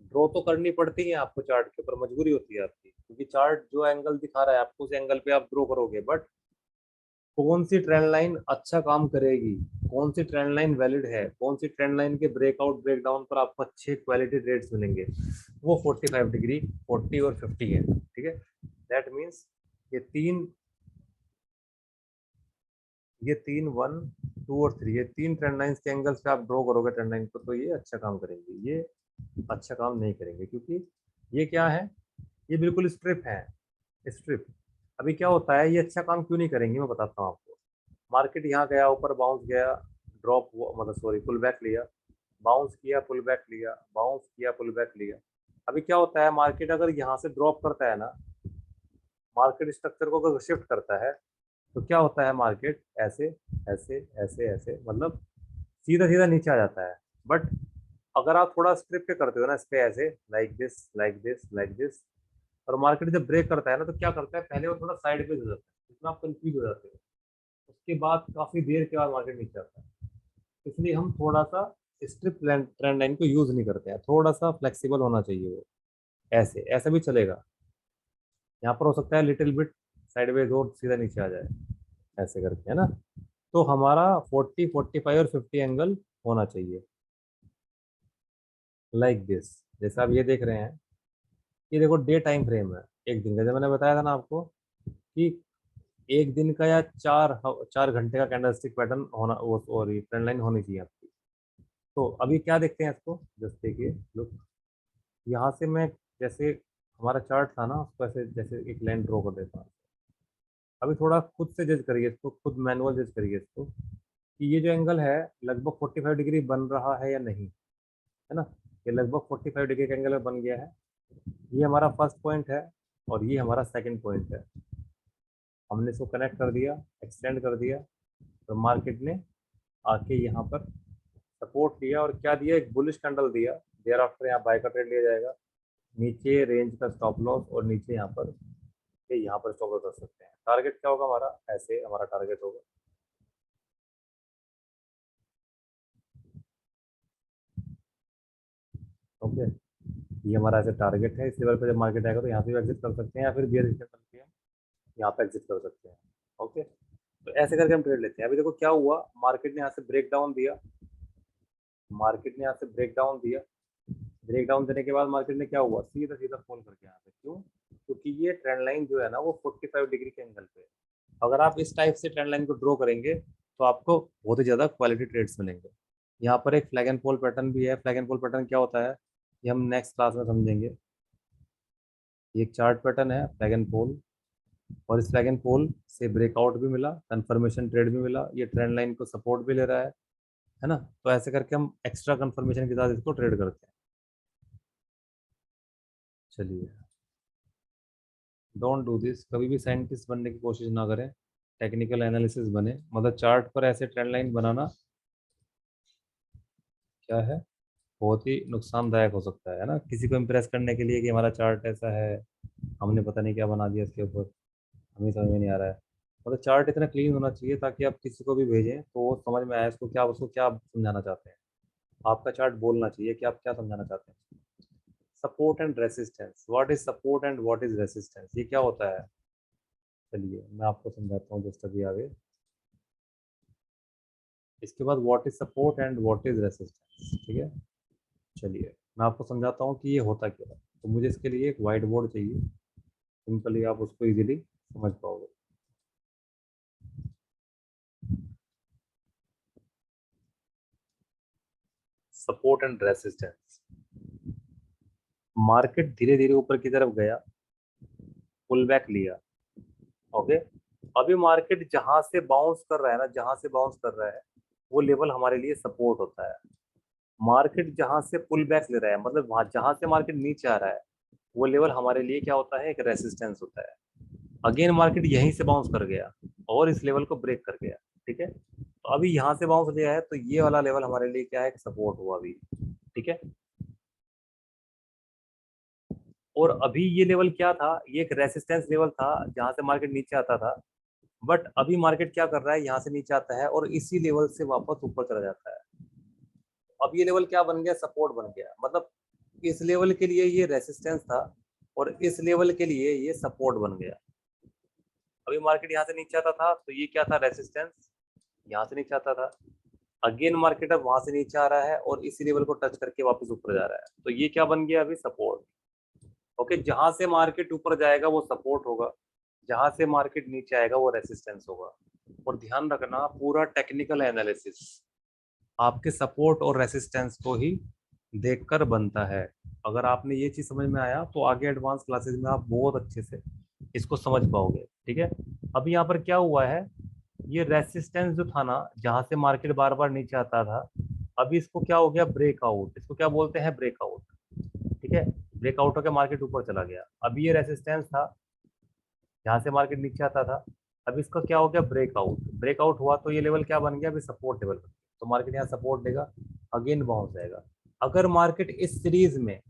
ड्रॉ तो करनी पड़ती है आपको, चार्ट के ऊपर मजबूरी होती है आपकी, क्योंकि चार्ट जो एंगल दिखा रहा है आपको उस एंगल पे आप ड्रॉ करोगे, बट कौन सी ट्रेंड लाइन अच्छा काम करेगी, कौन सी ट्रेंड लाइन वैलिड है, कौन सी ट्रेंड लाइन के ब्रेकआउट ब्रेकडाउन पर आपको अच्छे क्वालिटी रेट्स मिलेंगे, वो 45 डिग्री, 40 और 50 है। ठीक है, दैट मीन्स ये तीन ये तीन 1, 2 और 3, ये तीन ट्रेंड लाइंस के एंगल्स पे आप ड्रॉ करोगे ट्रेंड लाइन को तो ये अच्छा काम करेंगे। ये अच्छा काम नहीं करेंगे, क्योंकि ये क्या है? ये बिल्कुल स्ट्रिप है, स्ट्रिप। अभी क्या होता है, ये अच्छा काम क्यों नहीं करेंगे मैं बताता हूँ आपको। मार्केट यहाँ गया, ऊपर बाउंस गया, ड्रॉप हुआ, मतलब सॉरी पुल बैक लिया, बाउंस किया, पुल बैक लिया, बाउंस किया, पुल बैक लिया। अभी क्या होता है, मार्केट अगर यहाँ से ड्रॉप करता है ना, मार्केट स्ट्रक्चर को अगर शिफ्ट करता है तो क्या होता है? मार्केट ऐसे ऐसे ऐसे ऐसे, मतलब सीधा सीधा नीचे आ जाता है। बट अगर आप थोड़ा स्ट्रिप पे करते हो ना इस पे, ऐसे like this like this like this, और मार्केट जब ब्रेक करता है ना तो क्या करता है? पहले वो थोड़ा साइड पे हो जाता है, जितना आप कंफ्यूज हो जाते हो, उसके बाद काफी देर के बाद मार्केट नीचे आता है। इसलिए हम थोड़ा सा स्ट्रिप ट्रेंड लाइन को यूज नहीं करते हैं, थोड़ा सा फ्लेक्सिबल होना चाहिए वो। ऐसे ऐसा भी चलेगा, यहाँ पर हो सकता है लिटिल बिट साइडवेज और सीधा नीचे आ जाए, ऐसे करके, है ना? तो हमारा 40, 45 और 50 एंगल होना चाहिए, लाइक दिस। जैसे आप ये देख रहे हैं, ये देखो डे टाइम फ्रेम है, एक दिन का, जब मैंने बताया था ना आपको कि एक दिन का या 4 घंटे का कैंडलस्टिक पैटर्न होना, वो सॉरी ट्रेंड लाइन होनी चाहिए आपकी। तो अभी क्या देखते हैं इसको, जस्ट देखिए लुक, यहाँ से मैं जैसे हमारा चार्ट था ना उसको ऐसे जैसे एक लाइन ड्रॉ कर देता हूँ। अभी थोड़ा खुद से जज करिए इसको, खुद मैनुअल जज करिए इसको कि ये जो एंगल है लगभग 45 डिग्री बन रहा है या नहीं, है ना? ये लगभग 45 डिग्री का एंगल बन गया है। ये हमारा फर्स्ट पॉइंट है और ये हमारा सेकंड पॉइंट है। हमने इसको कनेक्ट कर दिया, एक्सटेंड कर दिया, तो मार्केट ने आके यहाँ पर सपोर्ट लिया और क्या दिया, एक बुलिश कैंडल दिया, देयर आफ्टर यहाँ बाय का ट्रेड लिया जाएगा, नीचे रेंज का स्टॉप लॉस और नीचे यहाँ पर स्टॉप लॉस रख सकते हैं। टारगेट क्या होगा हमारा, ऐसे हमारा टारगेट होगा, ओके। ये हमारा ऐसे टारगेट है, इस लेवल पे जब मार्केट आएगा तो यहाँ से भी एग्जिट कर सकते हैं या फिर बियर कैंडल पे हम यहाँ पे एग्जिट कर सकते हैं, ओके। तो ऐसे करके हम ट्रेड लेते हैं। अभी देखो क्या हुआ, मार्केट ने यहाँ से ब्रेक डाउन दिया, मार्केट ने यहाँ से ब्रेक डाउन दिया, ब्रेक डाउन देने के बाद मार्केट में क्या हुआ, सीधा सीधा फॉल करके यहाँ पे, क्यों, क्योंकि ये ट्रेंड लाइन जो है ना वो 45 डिग्री के एंगल पे है। अगर आप इस टाइप से ट्रेंड लाइन को ड्रॉ करेंगे तो आपको बहुत ही ज्यादा क्वालिटी ट्रेड्स मिलेंगे। यहाँ पर एक फ्लैग एंड फॉल पैटर्न भी है। फ्लैग एंड फॉल पैटर्न क्या होता है ये हम नेक्स्ट क्लास में समझेंगे। ये एक चार्ट पैटर्न है फ्लैग एंड फॉल, और इस फ्लैग एंड फॉल से ब्रेकआउट भी मिला, कंफर्मेशन ट्रेड भी मिला, ये ट्रेंड लाइन को सपोर्ट भी ले रहा है ना। तो ऐसे करके हम एक्स्ट्रा कंफर्मेशन के साथ इसको ट्रेड करते हैं। चलिए, डोंट डू दिस, कभी भी साइंटिस्ट बनने की कोशिश ना करें, टेक्निकल एनालिसिस बने। मतलब चार्ट पर ऐसे ट्रेंड लाइन बनाना क्या है, बहुत ही नुकसानदायक हो सकता है ना, किसी को इम्प्रेस करने के लिए कि हमारा चार्ट ऐसा है, हमने पता नहीं क्या बना दिया इसके ऊपर, हमें समझ में नहीं आ रहा है। मतलब चार्ट इतना क्लीन होना चाहिए ताकि आप किसी को भी भेजें तो वो समझ में आए इसको क्या, उसको क्या समझाना चाहते हैं। आपका चार्ट बोलना चाहिए कि आप क्या समझाना चाहते हैं। Support and resistance, what is support and what is resistance, ये क्या होता है, चलिए मैं आपको समझाता हूँ जस्ट अभी आगे। इसके बाद what is support and what is resistance, ठीक है। चलिए मैं आपको समझाता हूँ कि ये होता क्या है। तो मुझे इसके लिए एक वाइट बोर्ड चाहिए, सिंपली आप उसको इजीली समझ पाओगे। सपोर्ट एंड रेसिस्टेंस, मार्केट धीरे धीरे ऊपर की तरफ गया, पुल बैक लिया, ओके। अभी मार्केट जहां से बाउंस कर रहा है ना, जहां से बाउंस कर रहा है वो लेवल हमारे लिए सपोर्ट होता है। मार्केट जहां से पुल बैक ले रहा है, मतलब वहां जहां से मार्केट नीचे आ रहा है, वो लेवल हमारे लिए क्या होता है, एक रेसिस्टेंस होता है। अगेन मार्केट यहीं से बाउंस कर गया और इस लेवल को ब्रेक कर गया, ठीक है। तो अभी यहाँ से बाउंस लिया है तो ये वाला लेवल हमारे लिए क्या है, एक सपोर्ट हुआ अभी, ठीक है। और अभी ये लेवल क्या था, ये एक रेसिस्टेंस लेवल था जहां से मार्केट नीचे आता था। बट अभी मार्केट क्या कर रहा है, यहाँ से नीचे आता है और इसी लेवल से वापस ऊपर चला जाता है। अब ये लेवल क्या बन गया, सपोर्ट बन गया। मतलब इस लेवल के लिए ये रेसिस्टेंस था और इस लेवल के लिए ये सपोर्ट बन गया। अभी मार्केट यहाँ से नीचे आता था तो ये क्या था, रेसिस्टेंस, यहाँ से नीचे आता था। अगेन मार्केट अब वहां से नीचे आ रहा है और इसी लेवल को टच करके वापस ऊपर जा रहा है, तो ये क्या बन गया अभी, सपोर्ट, ओके। जहां से मार्केट ऊपर जाएगा वो सपोर्ट होगा, जहां से मार्केट नीचे आएगा वो रेसिस्टेंस होगा। और ध्यान रखना, पूरा टेक्निकल एनालिसिस आपके सपोर्ट और रेसिस्टेंस को ही देखकर बनता है। अगर आपने ये चीज समझ में आया तो आगे एडवांस क्लासेस में आप बहुत अच्छे से इसको समझ पाओगे, ठीक है। अभी यहाँ पर क्या हुआ है, ये रेसिस्टेंस जो था ना, जहां से मार्केट बार बार नीचे आता था, अभी इसको क्या हो गया, ब्रेकआउट, इसको क्या बोलते हैं, ब्रेकआउट, ठीक है। ब्रेकआउट होकर मार्केट ऊपर चला गया। अभी ये रेसिस्टेंस था जहां से मार्केट नीचे आता था, अब इसका क्या हो गया, ब्रेकआउट, ब्रेकआउट हुआ तो ये लेवल क्या बन गया, अभी सपोर्ट लेवल बन गया। तो मार्केट यहाँ सपोर्ट देगा, अगेन बाउंस जाएगा। अगर मार्केट इस सीरीज में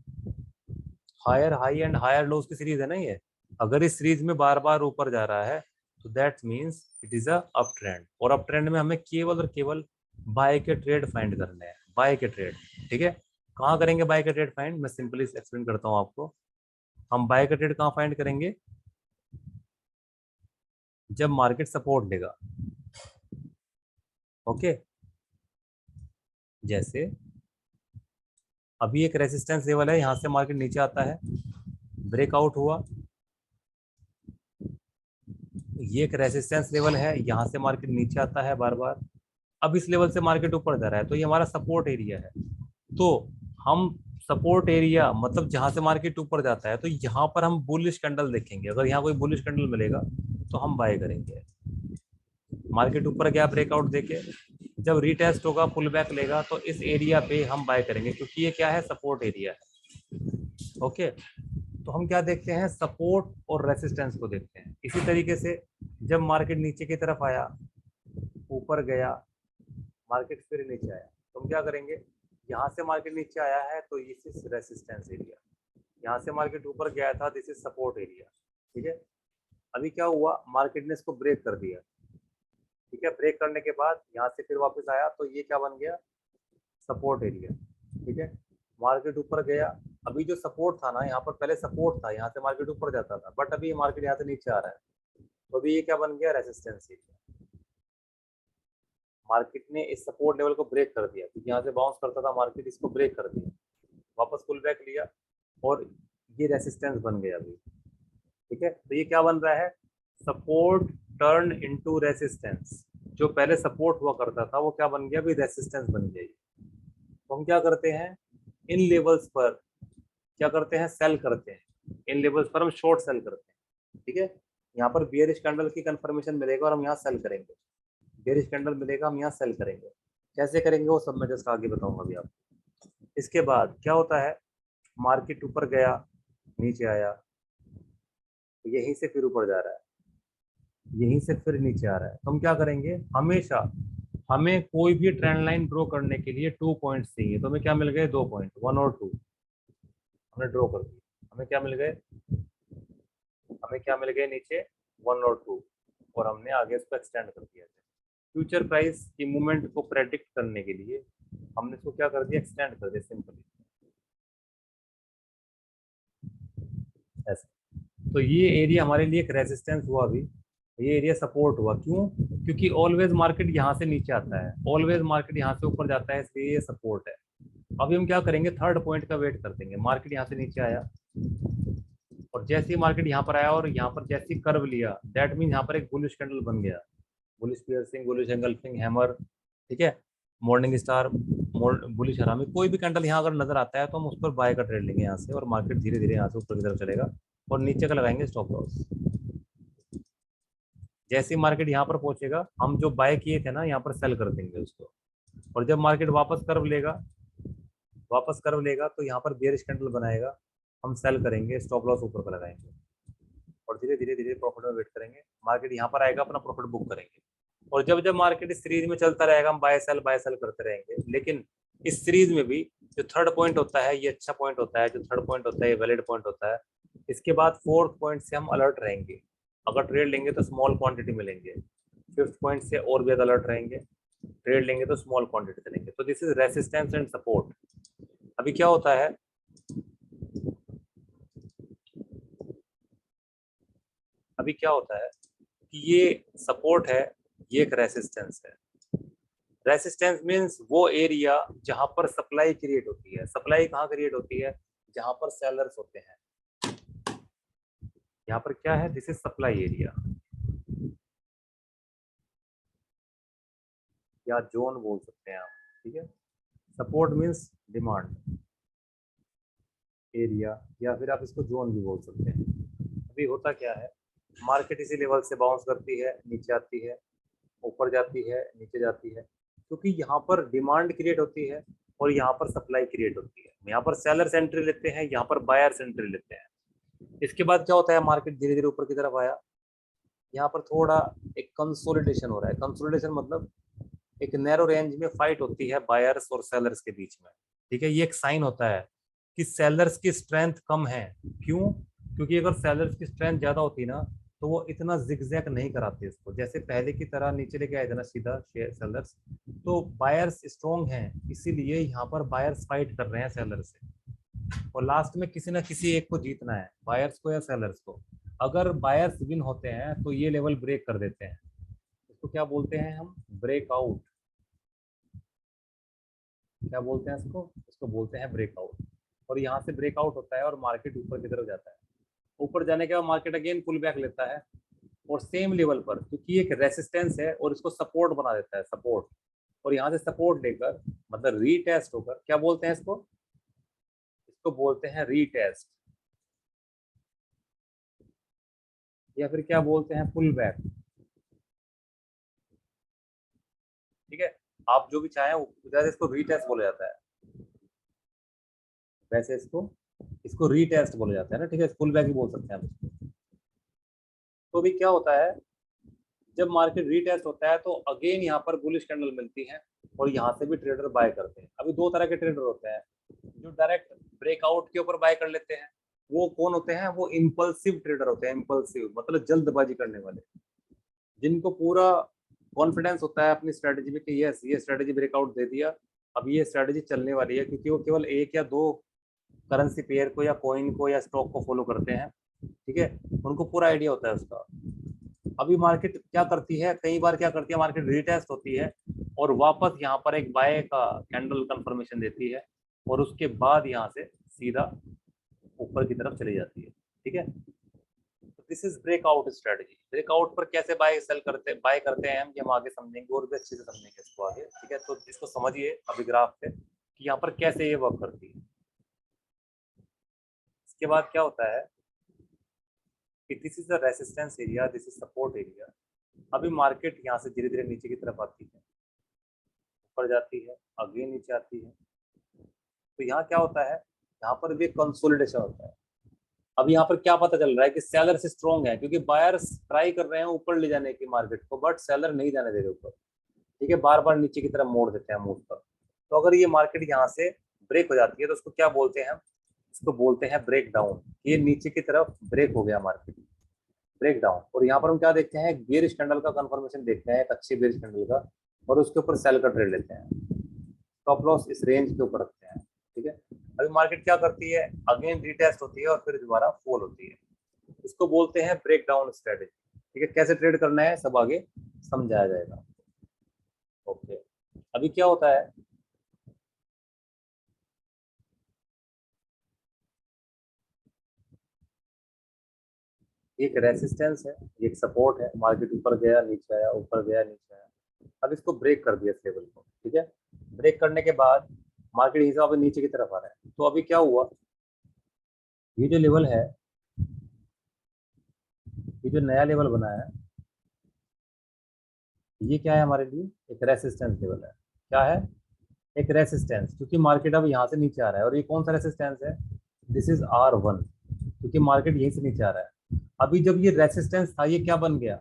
higher high and higher lows की सीरीज है ना ये, अगर इस सीरीज में बार बार ऊपर जा रहा है तो that means it is a up trend. और अप ट्रेंड में हमें केवल और केवल बाय के ट्रेड फाइंड करने हैं, बाय के ट्रेड, ठीक है। कहाँ करेंगे बाय के ट्रेड फाइंड, मैं सिंपली एक्सप्लेन करता हूँ आपको। हम बाय का ट्रेड कहाँ फाइंड करेंगे, जब मार्केट सपोर्ट देगा, ओके। जैसे अभी एक रेजिस्टेंस लेवल है, यहां से मार्केट नीचे आता है, ब्रेकआउट हुआ, ये एक रेजिस्टेंस लेवल है, यहां से मार्केट नीचे आता है बार बार, अब इस लेवल से मार्केट ऊपर जा रहा है तो ये हमारा सपोर्ट एरिया है। तो हम सपोर्ट एरिया मतलब जहां से मार्केट ऊपर जाता है तो यहाँ पर हम बुलिश कैंडल देखेंगे। अगर यहाँ कोई बुलिश कैंडल मिलेगा तो हम बाय करेंगे। मार्केट ऊपर गया ब्रेकआउट देके, जब रीटेस्ट होगा पुल बैक लेगा तो इस एरिया पे हम बाय करेंगे, क्योंकि ये क्या है, सपोर्ट एरिया है, ओके। तो हम क्या देखते हैं, सपोर्ट और रेसिस्टेंस को देखते हैं। इसी तरीके से जब मार्केट नीचे की तरफ आया, ऊपर गया, मार्केट फिर नीचे आया, तो हम क्या करेंगे, यहाँ से मार्केट नीचे आया है तो दिस इज रेसिस्टेंस एरिया, यहाँ से मार्केट ऊपर गया था, दिस इज सपोर्ट एरिया। ठीक है, अभी क्या हुआ, मार्केट ने इसको ब्रेक कर दिया। ठीक है, ब्रेक करने के बाद यहाँ से फिर वापस आया तो ये क्या बन गया, सपोर्ट एरिया। ठीक है, मार्केट ऊपर गया, अभी जो सपोर्ट था ना, यहाँ पर पहले सपोर्ट था, यहाँ से मार्केट ऊपर जाता था, बट अभी मार्केट यहाँ से नीचे आ रहा है, तो अभी ये क्या बन गया, रेसिस्टेंस एरिया। मार्केट ने इस सपोर्ट लेवल को ब्रेक कर दिया, क्योंकि यहाँ से बाउंस करता था मार्केट, इसको ब्रेक कर दिया, वापस पुल बैक लिया और ये रेसिस्टेंस बन गया अभी। ठीक है, तो ये क्या बन रहा है, सपोर्ट टर्न इनटू रेसिस्टेंस। जो पहले सपोर्ट हुआ करता था वो क्या बन गया, अभी रेसिस्टेंस बन गया। तो हम क्या करते हैं, इन लेवल्स पर क्या करते हैं, सेल करते हैं, इन लेवल्स पर हम शॉर्ट सेल करते हैं। ठीक है, यहाँ पर बियरिश कैंडल की कंफर्मेशन मिलेगा और हम यहाँ सेल करेंगे, बेरिश कैंडल मिलेगा हम यहाँ सेल करेंगे। कैसे करेंगे वो सब मैं जस्ट आगे बताऊंगा अभी आपको। इसके बाद क्या होता है, मार्केट ऊपर गया, नीचे आया, तो यहीं से फिर ऊपर जा रहा है, यहीं से फिर नीचे आ रहा है। तो हम क्या करेंगे, हमेशा हमें कोई भी ट्रेंड लाइन ड्रॉ करने के लिए 2 पॉइंट्स चाहिए। तो हमें क्या मिल गए, 2 पॉइंट, 1 और 2 हमने ड्रॉ कर दिए। हमें क्या मिल गए, हमें क्या मिल गए नीचे, 1 और 2, और हमने आगे इसको एक्सटेंड कर दिया। फ्यूचर प्राइस की मूवमेंट को प्रेडिक्ट करने के लिए हमने इसको क्या कर दिया, एक्सटेंड कर दिया सिंपली ऐसे। तो ये एरिया हमारे लिए एक रेजिस्टेंस हुआ, अभी ये एरिया सपोर्ट हुआ। क्यों, क्योंकि ऑलवेज मार्केट यहाँ से नीचे आता है, ऑलवेज मार्केट यहाँ से ऊपर जाता है, इसलिए ये सपोर्ट है। अभी हम क्या करेंगे, थर्ड पॉइंट का वेट कर देंगे। मार्केट यहाँ से नीचे आया और जैसे ही मार्केट यहाँ पर आया और यहाँ पर जैसे ही कर्व लिया, दैट मीन यहाँ पर एक बुलिश कैंडल बन गया, bullish piercing, bullish engulfing, hammer. ठीक है, मॉर्निंग स्टार, बुलिश हरामी, कोई भी कैंडल यहाँ अगर नजर आता है तो हम उस पर बाय का ट्रेड लेंगे यहाँ से, और मार्केट धीरे धीरे यहाँ से ऊपर की तरफ चलेगा और नीचे का लगाएंगे स्टॉप लॉस। जैसे ही मार्केट यहाँ पर पहुंचेगा, हम जो बाय किए थे ना यहाँ पर सेल कर देंगे उसको, और जब मार्केट वापस कर्व लेगा, वापस कर्व लेगा तो यहाँ पर बेयरिश कैंडल बनाएगा, हम सेल करेंगे, स्टॉप लॉस ऊपर का लगाएंगे और धीरे धीरे धीरे प्रॉफिट में वेट करेंगे। मार्केट यहाँ पर आएगा, अपना प्रॉफिट बुक करेंगे, और जब जब मार्केट इस सीरीज में चलता रहेगा हम बाय सेल करते रहेंगे। लेकिन इस सीरीज में भी जो थर्ड पॉइंट होता है ये अच्छा पॉइंट होता है, जो थर्ड पॉइंट होता है ये वैलिड पॉइंट होता है। इसके बाद फोर्थ पॉइंट से हम अलर्ट रहेंगे, अगर ट्रेड लेंगे तो स्मॉल क्वांटिटी में लेंगे। फिफ्थ पॉइंट से और भी अलर्ट रहेंगे, ट्रेड लेंगे तो स्मॉल क्वांटिटी से लेंगे। तो this is resistance and support. अभी क्या होता है, अभी क्या होता है कि ये सपोर्ट है, ये एक रेसिस्टेंस है। रेसिस्टेंस मींस वो एरिया जहां पर सप्लाई क्रिएट होती है। सप्लाई कहाँ क्रिएट होती है, जहां पर सेलर्स होते हैं। यहाँ पर क्या है, दिस इज सप्लाई एरिया या जोन बोल सकते हैं आप। ठीक है, सपोर्ट मींस डिमांड एरिया, या फिर आप इसको जोन भी बोल सकते हैं। अभी होता क्या है, मार्केट इसी लेवल से बाउंस करती है, नीचे आती है, ऊपर जाती है, नीचे जाती है, क्योंकि यहाँ पर डिमांड क्रिएट होती है और यहाँ पर सप्लाई क्रिएट होती है। यहाँ पर सेलर्स एंट्री लेते हैं, यहाँ पर बायर्स एंट्री लेते हैं। इसके बाद क्या होता है, मार्केट धीरे धीरे ऊपर की तरफ आया, यहाँ पर थोड़ा एक कंसोलिडेशन हो रहा है। कंसोलिडेशन मतलब एक नैरो रेंज में फाइट होती है बायर्स और सेलर्स के बीच में। ठीक है, ये एक साइन होता है कि सेलर्स की स्ट्रेंथ कम है। क्यों, क्योंकि अगर सेलर्स की स्ट्रेंथ ज्यादा होती ना तो वो इतना जिगजैग नहीं कराते इसको, जैसे पहले की तरह नीचे लेके आए थे ना सीधा सेलर्स। तो बायर्स स्ट्रॉन्ग हैं, इसीलिए यहाँ पर बायर्स फाइट कर रहे हैं सेलर से, और लास्ट में किसी ना किसी एक को जीतना है, बायर्स को या सेलर्स को। अगर बायर्स विन होते हैं तो ये लेवल ब्रेक कर देते हैं, इसको क्या बोलते हैं हम, ब्रेकआउट। क्या बोलते हैं इसको, इसको बोलते हैं ब्रेकआउट। और यहाँ से ब्रेकआउट होता है और मार्केट ऊपर की तरफ जाता है। ऊपर जाने के बाद मार्केट अगेन पुल बैक लेता है और सेम लेवल पर, क्योंकि एक रेसिस्टेंस है और इसको सपोर्ट बना देता है, सपोर्ट। और यहाँ से सपोर्ट लेकर मतलब रीटेस्ट होकर, क्या बोलते हैं इसको, इसको बोलते हैं रीटेस्ट, या फिर क्या बोलते हैं, पुल बैक। ठीक है, आप जो भी चाहें, वैसे इसको रीटेस्ट बोला जाता है, वैसे इसको इसको रीटेस्ट बोला जाता है ना। ठीक है, पुल बैक भी बोल सकते हैं आप इसको। तो भी क्या होता है, जब मार्केट रीटेस्ट होता है तो अगेन यहाँ पर बुलिश कैंडल मिलती है और यहाँ से भी ट्रेडर बाय करते हैं। अभी दो तरह के ट्रेडर होते हैं, जो डायरेक्ट ब्रेकआउट के ऊपर बाय कर लेते हैं, वो कौन होते हैं? वो इम्पल्सिव ट्रेडर होते हैं। इम्पल्सिव मतलब जल्दबाजी करने वाले, जिनको पूरा कॉन्फिडेंस होता है अपनी स्ट्रेटेजी में कि यस ये स्ट्रेटेजी ब्रेकआउट दे दिया, अब ये स्ट्रेटेजी चलने वाली है, क्योंकि वो केवल एक या दो करेंसी पेयर को या कॉइन को या स्टॉक को फॉलो करते हैं। ठीक है, उनको पूरा आइडिया होता है उसका। अभी मार्केट क्या करती है, कई बार क्या करती है, मार्केट रीटेस्ट होती है और वापस यहाँ पर एक बाय का कैंडल कंफर्मेशन देती है और उसके बाद यहाँ से सीधा ऊपर की तरफ चली जाती है। ठीक है, this is breakout strategy. Breakout पर कैसे बाय करते हैं हम, ये हम आगे समझेंगे और भी अच्छे से समझेंगे इसको आगे। ठीक है, तो इसको समझिए अभी ग्राफ से कि यहाँ पर कैसे ये वर्क करती है। इसके बाद क्या होता है कि this is the resistance area, this is support area. अभी मार्केट यहाँ से धीरे धीरे नीचे की तरफ आती है, ऊपर जाती है, अगेन नीचे आती है। तो यहाँ क्या होता है, यहाँ पर भी कंसोलिडेशन होता है। अब यहाँ पर क्या पता चल रहा है कि सेलर्स स्ट्रॉन्ग है, क्योंकि बायर्स ट्राई कर रहे हैं ऊपर ले जाने की मार्केट को, बट सेलर नहीं जाने दे रहे ऊपर। ठीक है, बार बार नीचे की तरफ मोड़ देते हैं मूव पर। तो अगर ये मार्केट यहाँ से ब्रेक हो जाती है तो उसको क्या बोलते हैं? इसको बोलते हैं ब्रेक डाउन। ये नीचे की तरफ ब्रेक हो गया मार्केट, ब्रेक डाउन। और यहाँ पर हम क्या देखते हैं, बेयरिश कैंडल का कंफर्मेशन देखते हैं, एक अच्छी बेयरिश कैंडल का, और उसके ऊपर सेल का ट्रेड लेते हैं। स्टॉप लॉस इस रेंज के ऊपर रखते हैं। ठीक है, अभी मार्केट क्या करती है, अगेन रीटेस्ट होती है और फिर दोबारा फॉल होती है। इसको बोलते हैं ब्रेक डाउन स्ट्रेटेजी। ठीक है, कैसे ट्रेड करना है सब आगे समझाया जाएगा। ओके, अभी क्या होता है, एक रेसिस्टेंस है, एक सपोर्ट है। मार्केट ऊपर गया नीचे आया, ऊपर गया नीचे आया। अब इसको ब्रेक कर दिया इस लेवल को। ठीक है, ब्रेक करने के बाद मार्केट हिसाब नीचे की तरफ आ रहा है। तो अभी क्या हुआ, ये जो लेवल है, ये जो नया लेवल बना है, ये क्या है हमारे लिए? एक रेसिस्टेंस लेवल है। क्या है? एक रेसिस्टेंस, क्योंकि मार्केट अब यहाँ से नीचे आ रहा है। और ये कौन सा रेसिस्टेंस है? दिस इज R1, क्योंकि मार्केट यहीं से नीचे आ रहा है। अभी जब ये रेसिस्टेंस था, ये क्या बन गया?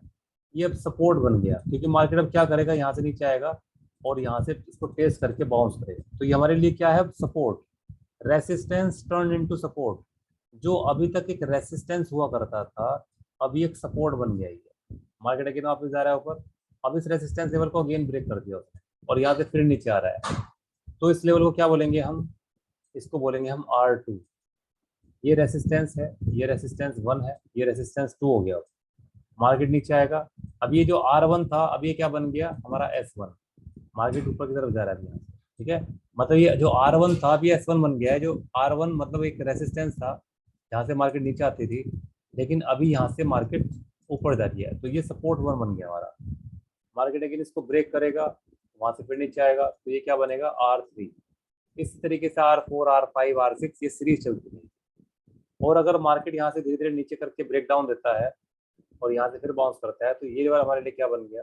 ये अब सपोर्ट बन गया, क्योंकि मार्केट अब क्या करेगा, यहाँ से नीचे आएगा और यहाँ से इसको टेस्ट करके बाउंस करेगा। तो ये हमारे लिए क्या है? Support. Resistance turn into support. जो अभी तक एक रेसिस्टेंस हुआ करता था, अभी एक सपोर्ट बन गया ये। मार्केट अगेन वापस जा रहा है ऊपर। अब इस रेसिस्टेंस लेवल को अगेन ब्रेक कर दिया उसने और यहाँ से फिर नीचे आ रहा है। तो इस लेवल को क्या बोलेंगे हम? इसको बोलेंगे हम R2। ये रेसिस्टेंस है, ये रेसिस्टेंस 1 है, ये रेसिस्टेंस 2 हो गया। मार्केट नीचे आएगा। अब ये जो R1 था, अब ये क्या बन गया? हमारा S1। मार्केट ऊपर की तरफ जा रहा है यहाँ से। ठीक है, मतलब ये जो R1 था अभी S1 बन गया है। जो R1 मतलब एक रेसिस्टेंस था जहाँ से मार्केट नीचे आती थी, लेकिन अभी यहाँ से मार्केट ऊपर जा रही है। तो ये सपोर्ट 1 बन गया हमारा। मार्केट अगेन इसको ब्रेक करेगा, वहां से फिर नीचे आएगा, तो ये क्या बनेगा? R3। इस तरीके से R4, R5, R6 ये सीरीज चलती है। और अगर मार्केट यहाँ से धीरे धीरे नीचे करके ब्रेक डाउन देता है और यहाँ से फिर बाउंस करता है, तो ये लेवल हमारे लिए क्या बन गया?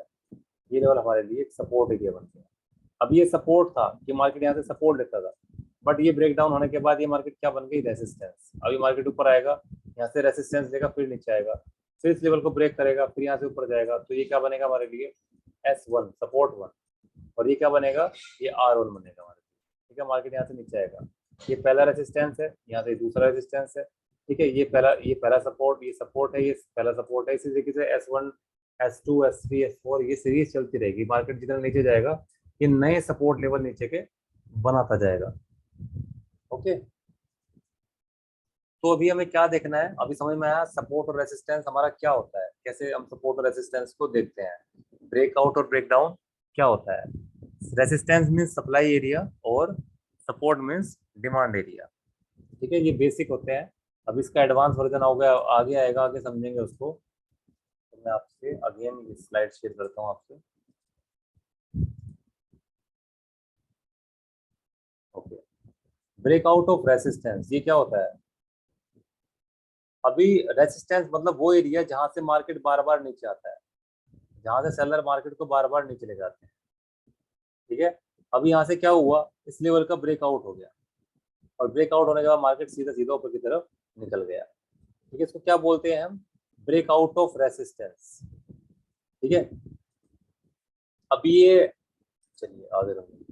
ये लेवल हमारे लिए एक सपोर्ट एरिया बन गया। अब ये सपोर्ट था कि मार्केट यहाँ से सपोर्ट लेता था, बट ये ब्रेक डाउन होने के बाद ये मार्केट क्या बन गई? रेसिस्टेंस। अभी मार्केट ऊपर आएगा, यहाँ से रेसिस्टेंस लेगा, फिर नीचे आएगा, फिर इस लेवल को ब्रेक करेगा, फिर यहाँ से ऊपर जाएगा। तो ये क्या बनेगा हमारे लिए? S1, support 1। और ये क्या बनेगा? ये R1 बनेगा हमारे लिए। ठीक है, मार्केट यहाँ से नीचे आएगा, ये पहला रेसिस्टेंस है, यहाँ से दूसरा रेसिस्टेंस है। ठीक है, ये पहला सपोर्ट, ये सपोर्ट है, ये पहला सपोर्ट है। इसी तरीके से S1, S2, S3, S4 ये सीरीज चलती रहेगी। मार्केट जितना नीचे जाएगा, ये नए सपोर्ट लेवल नीचे के बनाता जाएगा। ओके, तो अभी हमें क्या देखना है? अभी समझ में आया सपोर्ट और रेसिस्टेंस हमारा क्या होता है, कैसे हम सपोर्ट और रेसिस्टेंस को देखते हैं। ब्रेकआउट और ब्रेकडाउन क्या होता है? रेसिस्टेंस मीन्स सप्लाई एरिया और सपोर्ट मीन्स डिमांड एरिया। ठीक है, ये बेसिक होते हैं। अब इसका एडवांस वर्जन हो गया, आगे आएगा, आगे समझेंगे उसको। तो मैं आपसे अगेन ये स्लाइड शेयर करता हूँ आपसे। ओके, ब्रेकआउट ऑफ रेसिस्टेंस ये क्या होता है? अभी रेसिस्टेंस मतलब वो एरिया जहां से मार्केट बार बार नीचे आता है, जहां से सेलर मार्केट को बार बार नीचे ले जाते हैं। ठीक है, अभी यहाँ से क्या हुआ? इस लेवल का ब्रेकआउट हो गया और ब्रेकआउट होने के बाद मार्केट सीधा सीधा ऊपर की तरफ निकल गया। ठीक है, इसको क्या बोलते हैं हम? Breakout of resistance. ठीक है, अभी ये चलिए आगे बढ़ते हैं।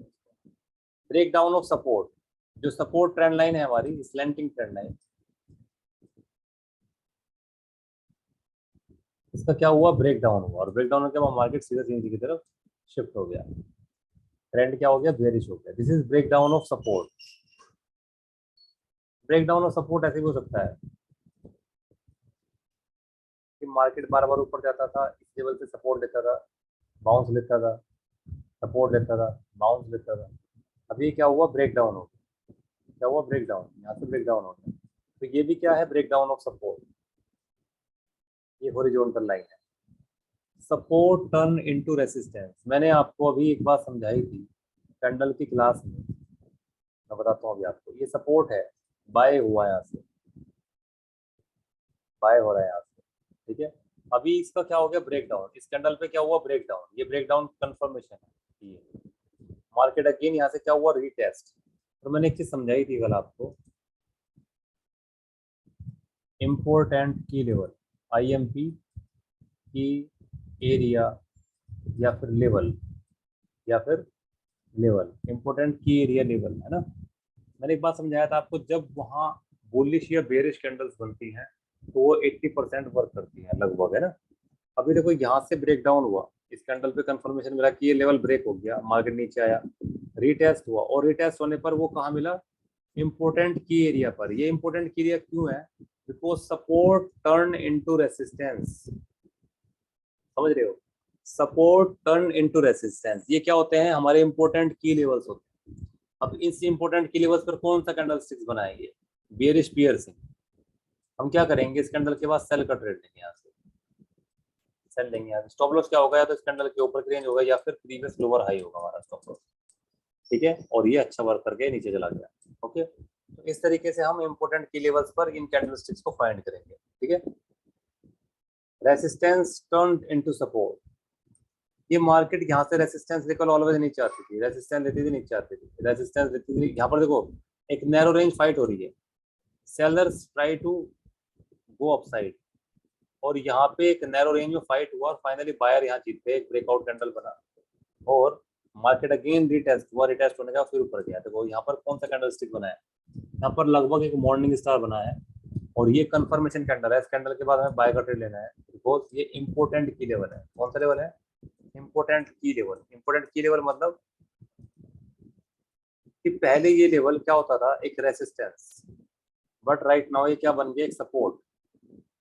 ब्रेक डाउन ऑफ सपोर्ट, जो सपोर्ट ट्रेंड लाइन है हमारी स्लैंटिंग ट्रेंड लाइन, इसका क्या हुआ, ब्रेक डाउन हुआ, और ब्रेक डाउन होने के बाद मार्केट सीधा नीचे की तरफ शिफ्ट हो गया, ट्रेंड क्या हो गया, बेरिश हो गया। This is break down of support. Break down of support ऐसे भी हो सकता है कि मार्केट बार बार ऊपर जाता था, इस लेवल से सपोर्ट लेता था, बाउंस लेता था, सपोर्ट लेता था, बाउंस लेता था। अभी क्या हुआ, ब्रेक डाउन हो गया। क्या हुआ, ब्रेक डाउन, यहाँ से ब्रेक डाउन हो गया। तो ये भी क्या है, ब्रेक डाउन ऑफ सपोर्ट। ये हॉरिजॉन्टल लाइन है। सपोर्ट टर्न इनटू रेसिस्टेंस, मैंने आपको अभी एक बात समझाई थी कैंडल की क्लास में, मैं बताता हूँ अभी आपको। ये सपोर्ट है, बाय हुआ है यहाँ से, बाय हो रहा है यहाँ से, ठीक है। अभी इसका क्या हो गया, ब्रेक डाउन। इस कैंडल पे क्या हुआ, ब्रेक डाउन। ये ब्रेक डाउन कंफर्मेशन है। ये मार्केट अगेन यहाँ से क्या हुआ, रीटेस्ट। तो मैंने एक चीज समझाई थी कल आपको, इम्पोर्टेंट की लेवल, IMP की एरिया या फिर लेवल, या फिर लेवल, इंपोर्टेंट की एरिया लेवल, है ना। मैंने एक बात समझाया था आपको, जब वहाँ बुलिश या बेरिश कैंडल्स बनती हैं तो वो 80% वर्क करती है लगभग, है ना। अभी देखो यहाँ से ब्रेक डाउन हुआ, इस कैंडल पे कंफर्मेशन मिला कि ये लेवल ब्रेक हो गया, मार्केट नीचे आया, रीटेस्ट हुआ, और रीटेस्ट होने पर वो कहाँ मिला, इंपोर्टेंट की एरिया पर। ये इंपोर्टेंट की एरिया क्यों है, because support turn into resistance, समझ रहे हो। सपोर्ट टर्न इनटू रेसिस्टेंस, ये क्या होते हैं, हमारे इंपोर्टेंट की लेवल्स होते हैं। अब इस इंपोर्टेंट की लेवल्स पर कौन सा कैंडल स्टिक्स बनाएंगे, बेयरिश पियर्सिंग। हम क्या करेंगे, इस कैंडल के बाद सेल का ट्रेड लेंगे, यहाँ से सेल लेंगे। यहाँ से स्टॉप लॉस क्या होगा, या तो इस कैंडल के ऊपर की रेंज होगा या फिर प्रीवियस लोअर हाई होगा हमारा स्टॉप लॉस, ठीक है। और ये अच्छा वर्क करके नीचे चला गया, ओके। तो इस तरीके से हम इंपोर्टेंट की लेवल्स पर इन कैंडल स्टिक्स को फाइंड करेंगे, ठीक है। रेसिस्टेंस टर्न इनटू सपोर्ट, ये मार्केट यहाँ से रेसिस्टेंस लेकर ऑलवेज नीचे आती थी, रेसिस्टेंस लेती थी, नीचे आती थी, रेसिस्टेंस लेती थी। यहाँ पर देखो एक नैरो रेंज फाइट हो रही है, sellers try to go upside, और यहाँ पे एक नैरो रेंज में फाइट हुआ, और फाइनली बायर यहाँ जीत गए, एक ब्रेकआउट कैंडल बना, और मार्केट अगेन रिटेस्ट हुआ, रिटेस्ट होने का फिर ऊपर गया। देखो यहाँ पर कौन सा कैंडल स्टिक बना है, यहाँ पर लगभग एक मॉर्निंग स्टार बना है, और ये कंफर्मेशन कैंडल है। इस कैंडल के बाद हमें बाय का ट्रेड लेना है, बिकॉज ये इंपोर्टेंट की लेवल है। कौन सा लेवल है, इंपोर्टेंट की लेवल। इंपोर्टेंट की लेवल मतलब कि पहले ये लेवल क्या होता था, एक रेसिस्टेंस, बट राइट नाउ ये क्या बन गया, एक सपोर्ट,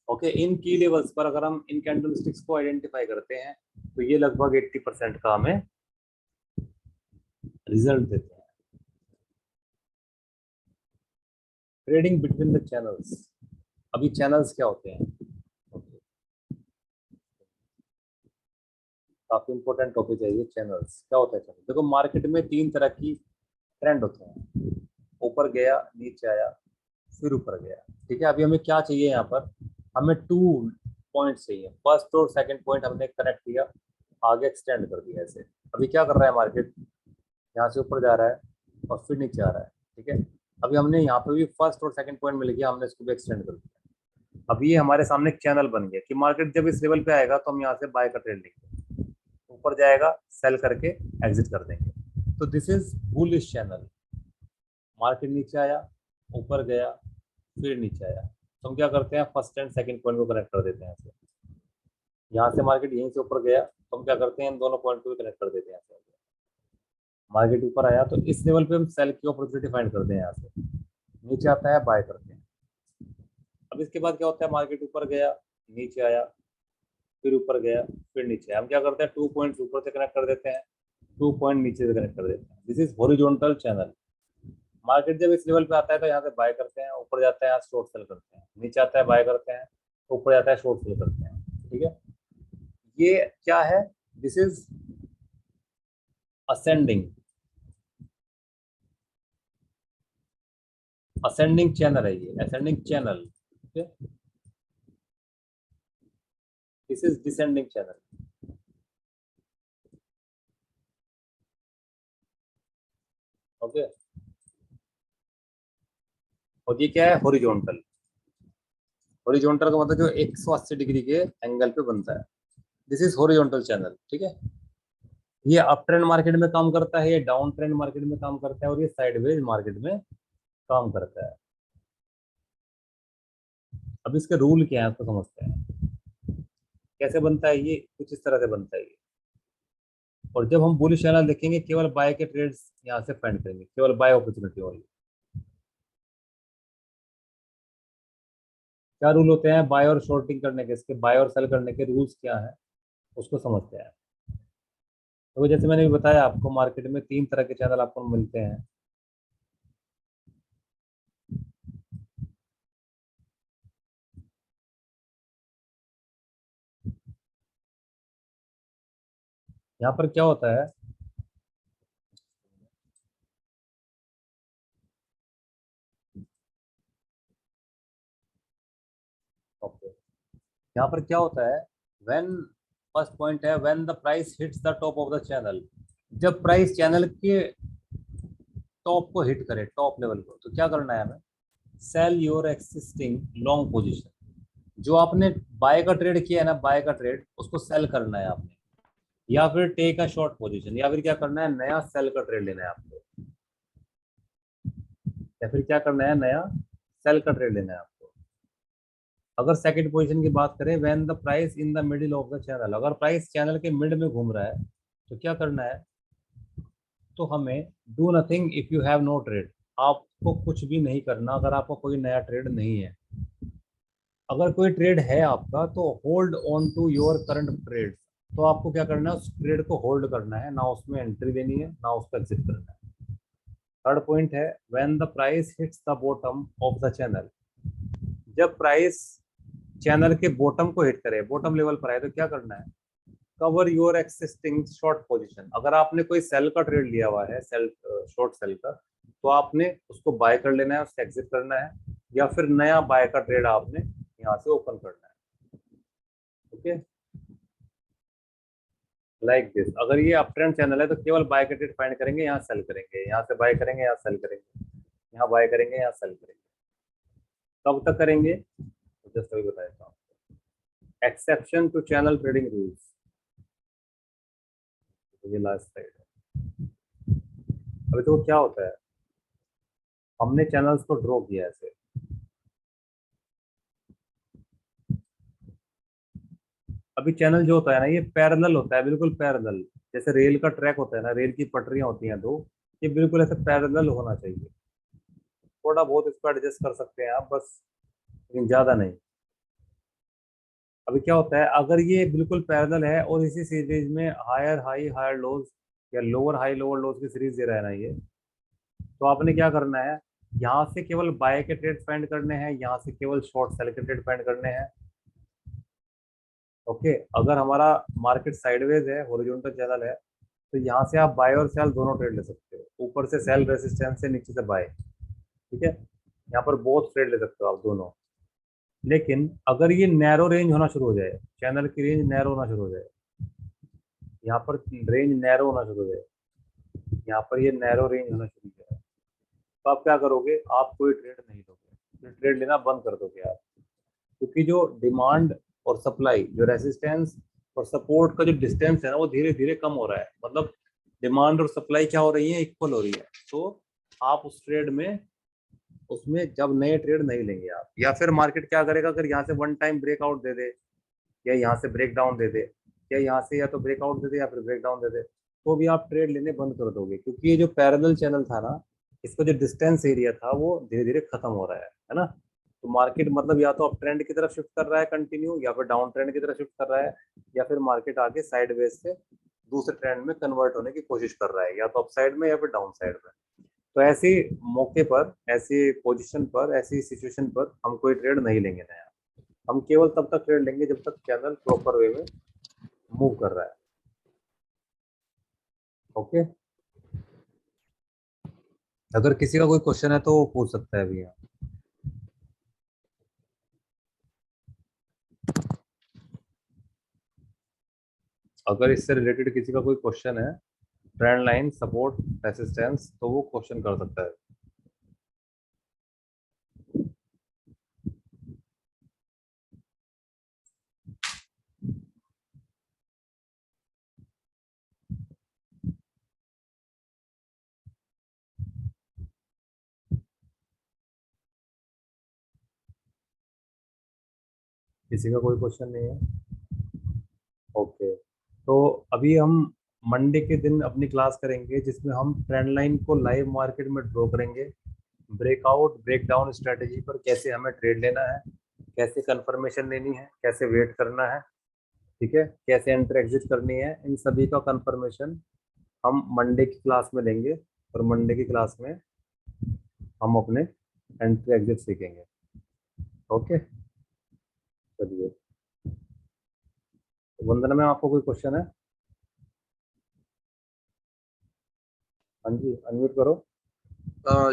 ओके। इन की लेवल्स पर अगर हम इन कैंडल स्टिक्स को आइडेंटिफाई करते हैं तो ये लगभग 80% का हमें रिजल्ट देते हैं। ट्रेडिंग बिटवीन द चैनल्स, अभी चैनल्स क्या होते हैं, काफी इंपॉर्टेंट टॉपिक है ये, चैनल्स क्या होता है। चैनल देखो, मार्केट में 3 तरह की ट्रेंड होते हैं, ऊपर गया, नीचे आया, फिर ऊपर गया, ठीक है। अभी हमें क्या चाहिए, यहाँ पर हमें 2 पॉइंट चाहिए, फर्स्ट और सेकंड पॉइंट हमने कनेक्ट किया, आगे एक्सटेंड कर दिया ऐसे। अभी क्या कर रहा है मार्केट, यहाँ से ऊपर जा रहा है और फिर नीचे आ रहा है, ठीक है। अभी हमने यहाँ पे भी फर्स्ट और सेकंड पॉइंट मिल गया, हमने इसको भी एक्सटेंड कर दिया। अभी ये हमारे सामने एक चैनल बन गया कि मार्केट जब इस लेवल पे आएगा तो हम यहाँ से बाय का ट्रेड लेंगे, ऊपर जाएगा सेल करके एग्जिट कर देंगे। तो this is bullish channel. Market नीचे आया, ऊपर गया, फिर नीचे आया, तो हम क्या करते हैं, फर्स्ट एंड सेकंड पॉइंट को कनेक्ट कर देते हैं ऐसे। यहाँ से मार्केट यहीं से ऊपर गया तो हम क्या करते हैं, इन दोनों पॉइंट को भी कनेक्ट कर देते हैं ऐसे। मार्केट ऊपर आया तो इस लेवल पे हम सेल की अपॉर्चुनिटी फाइंड करते हैं, यहाँ से नीचे आता है बाय करते हैं। अब इसके बाद क्या होता है, मार्केट ऊपर गया, नीचे आया, फिर ऊपर गया, फिर नीचे आया, हम क्या करते हैं, 2 पॉइंट ऊपर से कनेक्ट कर देते हैं, 2 पॉइंट नीचे से कनेक्ट कर देते हैं। This is horizontal channel. Market जब इस लेवल पे आता है तो यहाँ से बाय करते हैं, ऊपर जाता है यहाँ शॉर्ट सेल करते हैं, नीचे आता है बाय करते हैं, ऊपर जाता है शॉर्ट सेल करते हैं, ठीक है। ये क्या है, this is ascending, ascending channel है ये, ascending channel, okay. This is descending channel, okay. और ये क्या है, हॉरिजॉन्टल। हॉरिजॉन्टल का मतलब जो 180 डिग्री के एंगल पे बनता है, दिस इज हॉरिजॉन्टल चैनल, ठीक है। ये अप ट्रेंड मार्केट में काम करता है, ये डाउन ट्रेंड मार्केट में काम करता है, और ये साइडवेज मार्केट में काम करता है। अब इसके रूल क्या है उसको समझते हैं। कैसे बनता है ये, कुछ इस तरह से बनता है ये। और जब हम बुलिश चैनल देखेंगे, केवल बाय के ट्रेड्स यहाँ से फाइंड करेंगे, केवल बाय अपॉर्चुनिटी ओनली। क्या रूल होते हैं बाय और शॉर्टिंग करने के, इसके बाय और सेल करने के रूल्स क्या है उसको समझते हैं। तो जैसे मैंने भी बताया आपको, मार्केट में तीन तरह के चैनल आपको मिलते हैं। यहाँ पर क्या होता है, ओके, यहाँ पर क्या होता है, व्हेन, फर्स्ट पॉइंट है when the price hits the top of the channel. जब प्राइस चैनल के टॉप को हिट करे, टॉप लेवल को, तो क्या करना है हमें, sell your existing long position. जो आपने बाय का ट्रेड किया है ना, बाय का ट्रेड उसको सेल करना है आपने, या फिर टेक अ शॉर्ट पोजीशन, या फिर क्या करना है, नया सेल का ट्रेड लेना है आपको, या फिर क्या करना है, नया सेल का ट्रेड लेना है आपको। अगर सेकंड पोजीशन की बात करें, when the price in the middle of the channel, अगर प्राइस चैनल के मिड में घूम रहा है तो क्या करना है, तो हमें do nothing if you have no trade. आपको कुछ भी नहीं करना अगर आपका कोई नया ट्रेड नहीं है। अगर कोई ट्रेड है आपका तो hold on to your current trade. तो आपको क्या करना है, उस ट्रेड को होल्ड करना है, ना उसमें एंट्री देनी है ना उसका एग्जिट करना है। थर्ड पॉइंट है when the price hits the bottom of the channel. जब प्राइस चैनल के बॉटम को हिट करे, बॉटम लेवल पर आए, तो क्या करना है, cover your existing short position. अगर आपने कोई सेल का ट्रेड लिया हुआ है, सेल, शॉर्ट सेल का, तो आपने उसको बाय कर लेना है, उससे एग्जिट करना है, या फिर नया बाय का ट्रेड आपने यहाँ से ओपन करना है। Okay, like this. अगर ये अप ट्रेंड चैनल है तो केवल बाय का ट्रेड फाइंड करेंगे, यहाँ सेल करेंगे, यहाँ से बाय करेंगे, यहाँ सेल करेंगे, यहाँ बाय करेंगे, यहाँ सेल करेंगे। कब तक करेंगे, तो जस्ट अभी बता देता हूँ। Exception to channel trading rules, ये लास्ट साइड है। अभी तो क्या होता है, हमने चैनल्स को ड्रॉ किया ऐसे। अभी चैनल जो होता है ना, ये पैरेलल होता है, बिल्कुल पैरेलल। जैसे रेल का ट्रैक होता है ना, रेल की पटरियां होती हैं दो, ये बिल्कुल ऐसे पैरेलल होना चाहिए। थोड़ा बहुत इसको एडजस्ट कर सकते हैं आप बस, लेकिन ज्यादा नहीं। अभी क्या होता है, अगर ये बिल्कुल पैरेलल है और इसी सीरीज में हायर हाई हायर लोज, या लोअर हाई लोअर लोज की सीरीज दे रहा है ना ये, तो आपने क्या करना है, यहाँ से केवल बाय के ट्रेड फाइंड करने हैं, यहाँ से केवल शॉर्ट सेल के ट्रेड फाइंड करने हैं। ओके, अगर हमारा मार्केट साइडवेज है, हॉरिजॉन्टल चैनल है, तो यहाँ से आप बाय और सेल दोनों ट्रेड ले सकते हो, ऊपर से सेल रेजिस्टेंस से, नीचे से बाय। ठीक है, यहाँ पर बहुत ट्रेड ले सकते हो आप दोनों। लेकिन अगर ये नैरो रेंज होना शुरू हो जाए, चैनल की रेंज नैरो होना शुरू हो जाए, यहाँ पर रेंज नैरो होना शुरू हो जाए, यहाँ पर ये नैरो रेंज होना शुरू हो जाए, तो आप क्या करोगे, आप कोई ट्रेड नहीं लोगे, ट्रेड लेना बंद कर दोगे आप। क्योंकि जो डिमांड और सप्लाई, जो रेसिस्टेंस और सपोर्ट का जो डिस्टेंस है ना, वो धीरे धीरे कम हो रहा है। मतलब डिमांड और सप्लाई क्या हो रही है, इक्वल हो रही है। तो आप उस ट्रेड में, उसमें जब नए ट्रेड नहीं लेंगे आप, या फिर मार्केट क्या करेगा, अगर यहाँ से वन टाइम ब्रेकआउट दे दे, या यहाँ से ब्रेक डाउन दे दे, या यहाँ से या तो ब्रेकआउट दे दे या फिर ब्रेक डाउन दे दे, तो भी आप ट्रेड लेने बंद कर दोगे। क्योंकि ये जो पैरेलल चैनल था ना, इसका जो डिस्टेंस एरिया था वो धीरे धीरे खत्म हो रहा है ना। तो मार्केट मतलब या तो अप ट्रेंड की तरफ शिफ्ट कर रहा है कंटिन्यू, या फिर डाउन ट्रेंड की तरफ शिफ्ट कर रहा है, या फिर मार्केट आगे साइडवेज से दूसरे ट्रेंड में कन्वर्ट होने की कोशिश कर रहा है, या तो अप साइड में या फिर डाउन साइड में। तो ऐसी मौके पर, ऐसी पोजीशन पर, ऐसी सिचुएशन पर हम कोई ट्रेड नहीं लेंगे नया। हम केवल तब तक ट्रेड लेंगे जब तक चैनल प्रॉपर वे में मूव कर रहा है। ओके, अगर किसी का कोई क्वेश्चन है तो वो पूछ सकता है अभी यहाँ। अगर इससे रिलेटेड किसी का कोई क्वेश्चन है, ट्रेंड लाइन, सपोर्ट, रेसिस्टेंस, तो वो क्वेश्चन कर सकता है। किसी का कोई क्वेश्चन नहीं है? ओके, तो अभी हम मंडे के दिन अपनी क्लास करेंगे जिसमें हम ट्रेंड लाइन को लाइव मार्केट में ड्रॉ करेंगे, ब्रेकआउट ब्रेक डाउन स्ट्रेटेजी पर कैसे हमें ट्रेड लेना है, कैसे कंफर्मेशन लेनी है, कैसे वेट करना है, ठीक है, कैसे एंटर एग्जिट करनी है, इन सभी का कंफर्मेशन हम मंडे की क्लास में लेंगे। और मंडे की क्लास में हम अपने एंट्री एग्जिट सीखेंगे। ओके, चलिए। तो वंदना मैम, आपको कोई क्वेश्चन है? हाँ जी, अनम्यूट करो।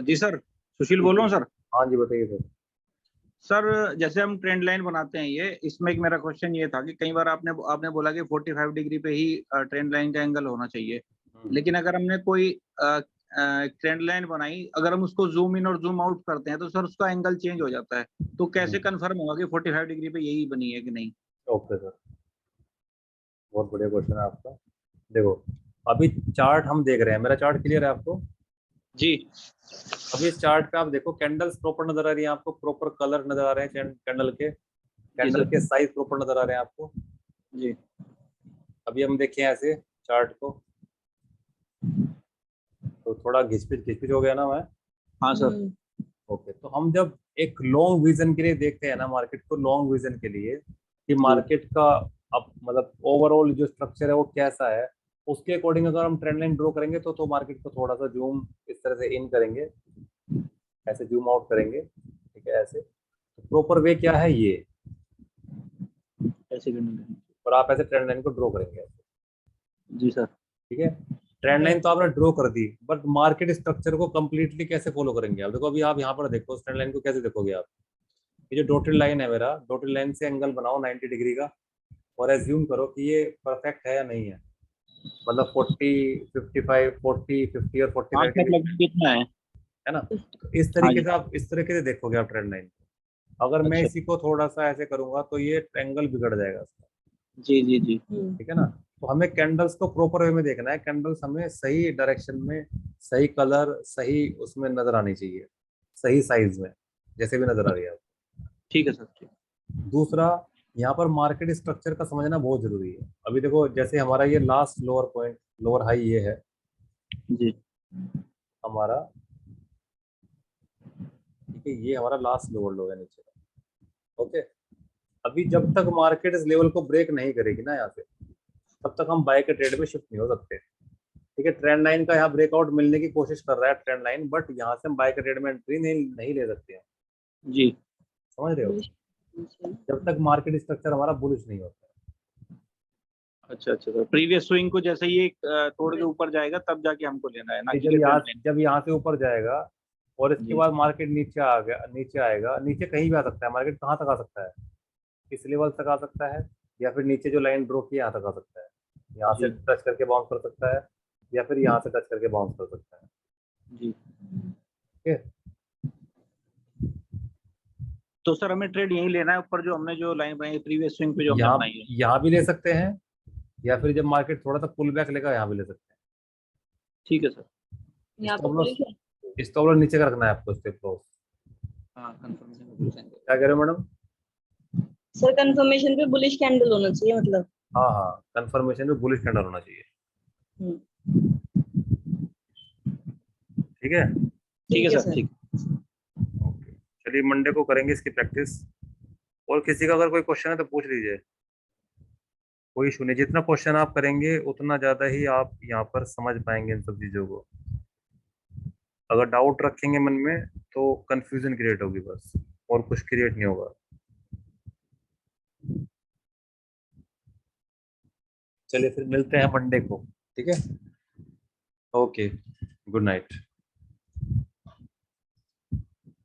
जी सर, सुशील जी बोल रहा जी, हूँ सर। हाँ जी, बताइए सर। सर जैसे हम ट्रेंड लाइन बनाते हैं, ये इसमें एक मेरा क्वेश्चन ये था कि कई बार आपने आपने बोला कि 45 डिग्री पे ही ट्रेंड लाइन का एंगल होना चाहिए, लेकिन अगर हमने कोई ट्रेंड लाइन बनाई, अगर हम उसको जूम इन और जूम आउट करते हैं तो सर उसका एंगल चेंज हो जाता है। तो कैसे कंफर्म होगा कि 45 डिग्री पे यही बनी है कि नहीं? ओके सर, बहुत बढ़िया क्वेश्चन है आपका। देखो, अभी चार्ट हम देख रहे हैं, मेरा चार्ट क्लियर है आपको? जी अभी इस चार्ट पे आप देखो, कैंडल्स प्रॉपर नजर आ रही है आपको, प्रॉपर कलर नजर आ रहे हैं कैंडल के, जी कैंडल सर। के साइज प्रॉपर नजर आ रहे हैं आपको। जी अभी हम देखें ऐसे चार्ट को, तो थोड़ा घिचपिच घिचपिच हो गया ना मैं? हाँ सर। ओके, तो हम जब एक लॉन्ग विजन के लिए देखते हैं ना मार्केट को, लॉन्ग विजन के लिए कि जी मार्केट का अब मतलब ओवरऑल जो स्ट्रक्चर है वो कैसा है, उसके अकॉर्डिंग अगर हम ट्रेंड लाइन ड्रॉ करेंगे तो मार्केट को थोड़ा सा जूम इस तरह से इन करेंगे, ऐसे जूम आउट करेंगे, ठीक है, ऐसे। तो प्रॉपर वे क्या है ये, ऐसे करना है। और आप ऐसे ट्रेंड लाइन को ड्रॉ करेंगे ऐसे, जी सर। ठीक है। ट्रेंड लाइन तो आपने ड्रॉ कर दी, बट मार्केट स्ट्रक्चर को कंप्लीटली कैसे फॉलो करेंगे आप? देखो, अभी आप यहाँ पर देखो, ट्रेंड लाइन को कैसे देखोगे आप? ये जो डॉटेड लाइन है मेरा, डॉटेड लाइन से एंगल बनाओ 90 डिग्री का, और एज्यूम करो कि ये परफेक्ट है या नहीं है, मतलब 40 55 40 50 और 45 5 तक डिग्री, लगभग कितना है? है ना? तो इस हाँ तरीके जी। से आप इस तरीके से देखोगे आप ट्रेंड लाइन को। अगर मैं अच्छा। इसी को थोड़ा सा ऐसे करूंगा तो ये एंगल बिगड़ जाएगा इसका, जी जी जी। ठीक है ना? तो हमें कैंडल्स को प्रॉपर वे में देखना है, कैंडल्स हमें सही डायरेक्शन में, सही कलर, सही उसमें नजर आनी चाहिए, सही साइज में, जैसे भी नजर आ रही है आपको। ठीक है सर, ठीक। दूसरा, यहाँ पर मार्केट स्ट्रक्चर का समझना बहुत जरूरी है। अभी देखो, जैसे हमारा ये last lower point, lower high ये है जी हमारा, ठीक है, ये हमारा लास्ट लोअर लो है नीचे का। ओके, अभी जब तक मार्केट इस लेवल को ब्रेक नहीं करेगी ना यहाँ से, तब तक हम बाय के ट्रेड में शिफ्ट नहीं हो सकते, ठीक है। ट्रेंड लाइन का यहाँ ब्रेकआउट मिलने की कोशिश कर रहा है ट्रेंड लाइन, बट यहाँ से हम बाय के ट्रेड में एंट्री नहीं नहीं ले सकते हैं, जी। समझ रहे हो? जब तक मार्केट स्ट्रक्चर हमारा बुलिश नहीं होता है। अच्छा अच्छा सर, प्रीवियस स्विंग को जैसे ये तोड़ के ऊपर जाएगा तब जाके हमको लेना है, ना कि कि ट्रेंड लाइन। जब यहाँ से ऊपर जाएगा और इसके जी बाद मार्केट नीचे आ गया, नीचे आएगा, नीचे कहीं भी आ सकता है मार्केट, कहाँ तक आ सकता है? इस लेवल तक आ सकता है, या फिर नीचे जो लाइन ड्रॉ की यहाँ तक आ सकता है, यहाँ से जी टच करके बाउंस कर सकता है, या फिर यहाँ से टच करके बाउंस कर सकता है, जी। ठीक है। तो सर हमें ट्रेड यही लेना है ऊपर, जो हमने जो लाइन बनाई है प्रीवियस स्विंग पे जो हमने यहाँ बनाई है? यहाँ भी ले सकते हैं, या फिर जब मार्केट थोड़ा सा पुल बैक लेगा यहाँ भी ले सकते ठीक है सर। हैं। स्टॉप लॉस नीचे का रखना है आपको, स्टेप लॉस। हाँ कंफर्मेशन। क्या कह रहे हो मैडम? सर कंफर्मेशन पे बुलिश कैंडल होना चाहिए मतलब। हाँ हाँ, कंफर्मेशन में बुलिश कैंडल होना चाहिए, हम्म, ठीक है। ठीक है सर, सर। ठीक। ओके, चलिए मंडे को करेंगे इसकी प्रैक्टिस। और किसी का अगर कोई क्वेश्चन है तो पूछ लीजिए, कोई इशू नहीं। जितना क्वेश्चन आप करेंगे उतना ज्यादा ही आप यहाँ पर समझ पाएंगे इन सब चीजों को। अगर डाउट रखेंगे मन में तो कंफ्यूजन क्रिएट होगी बस, और कुछ क्रिएट नहीं होगा। चलिए फिर मिलते हैं मंडे को, ठीक है। Okay, good night.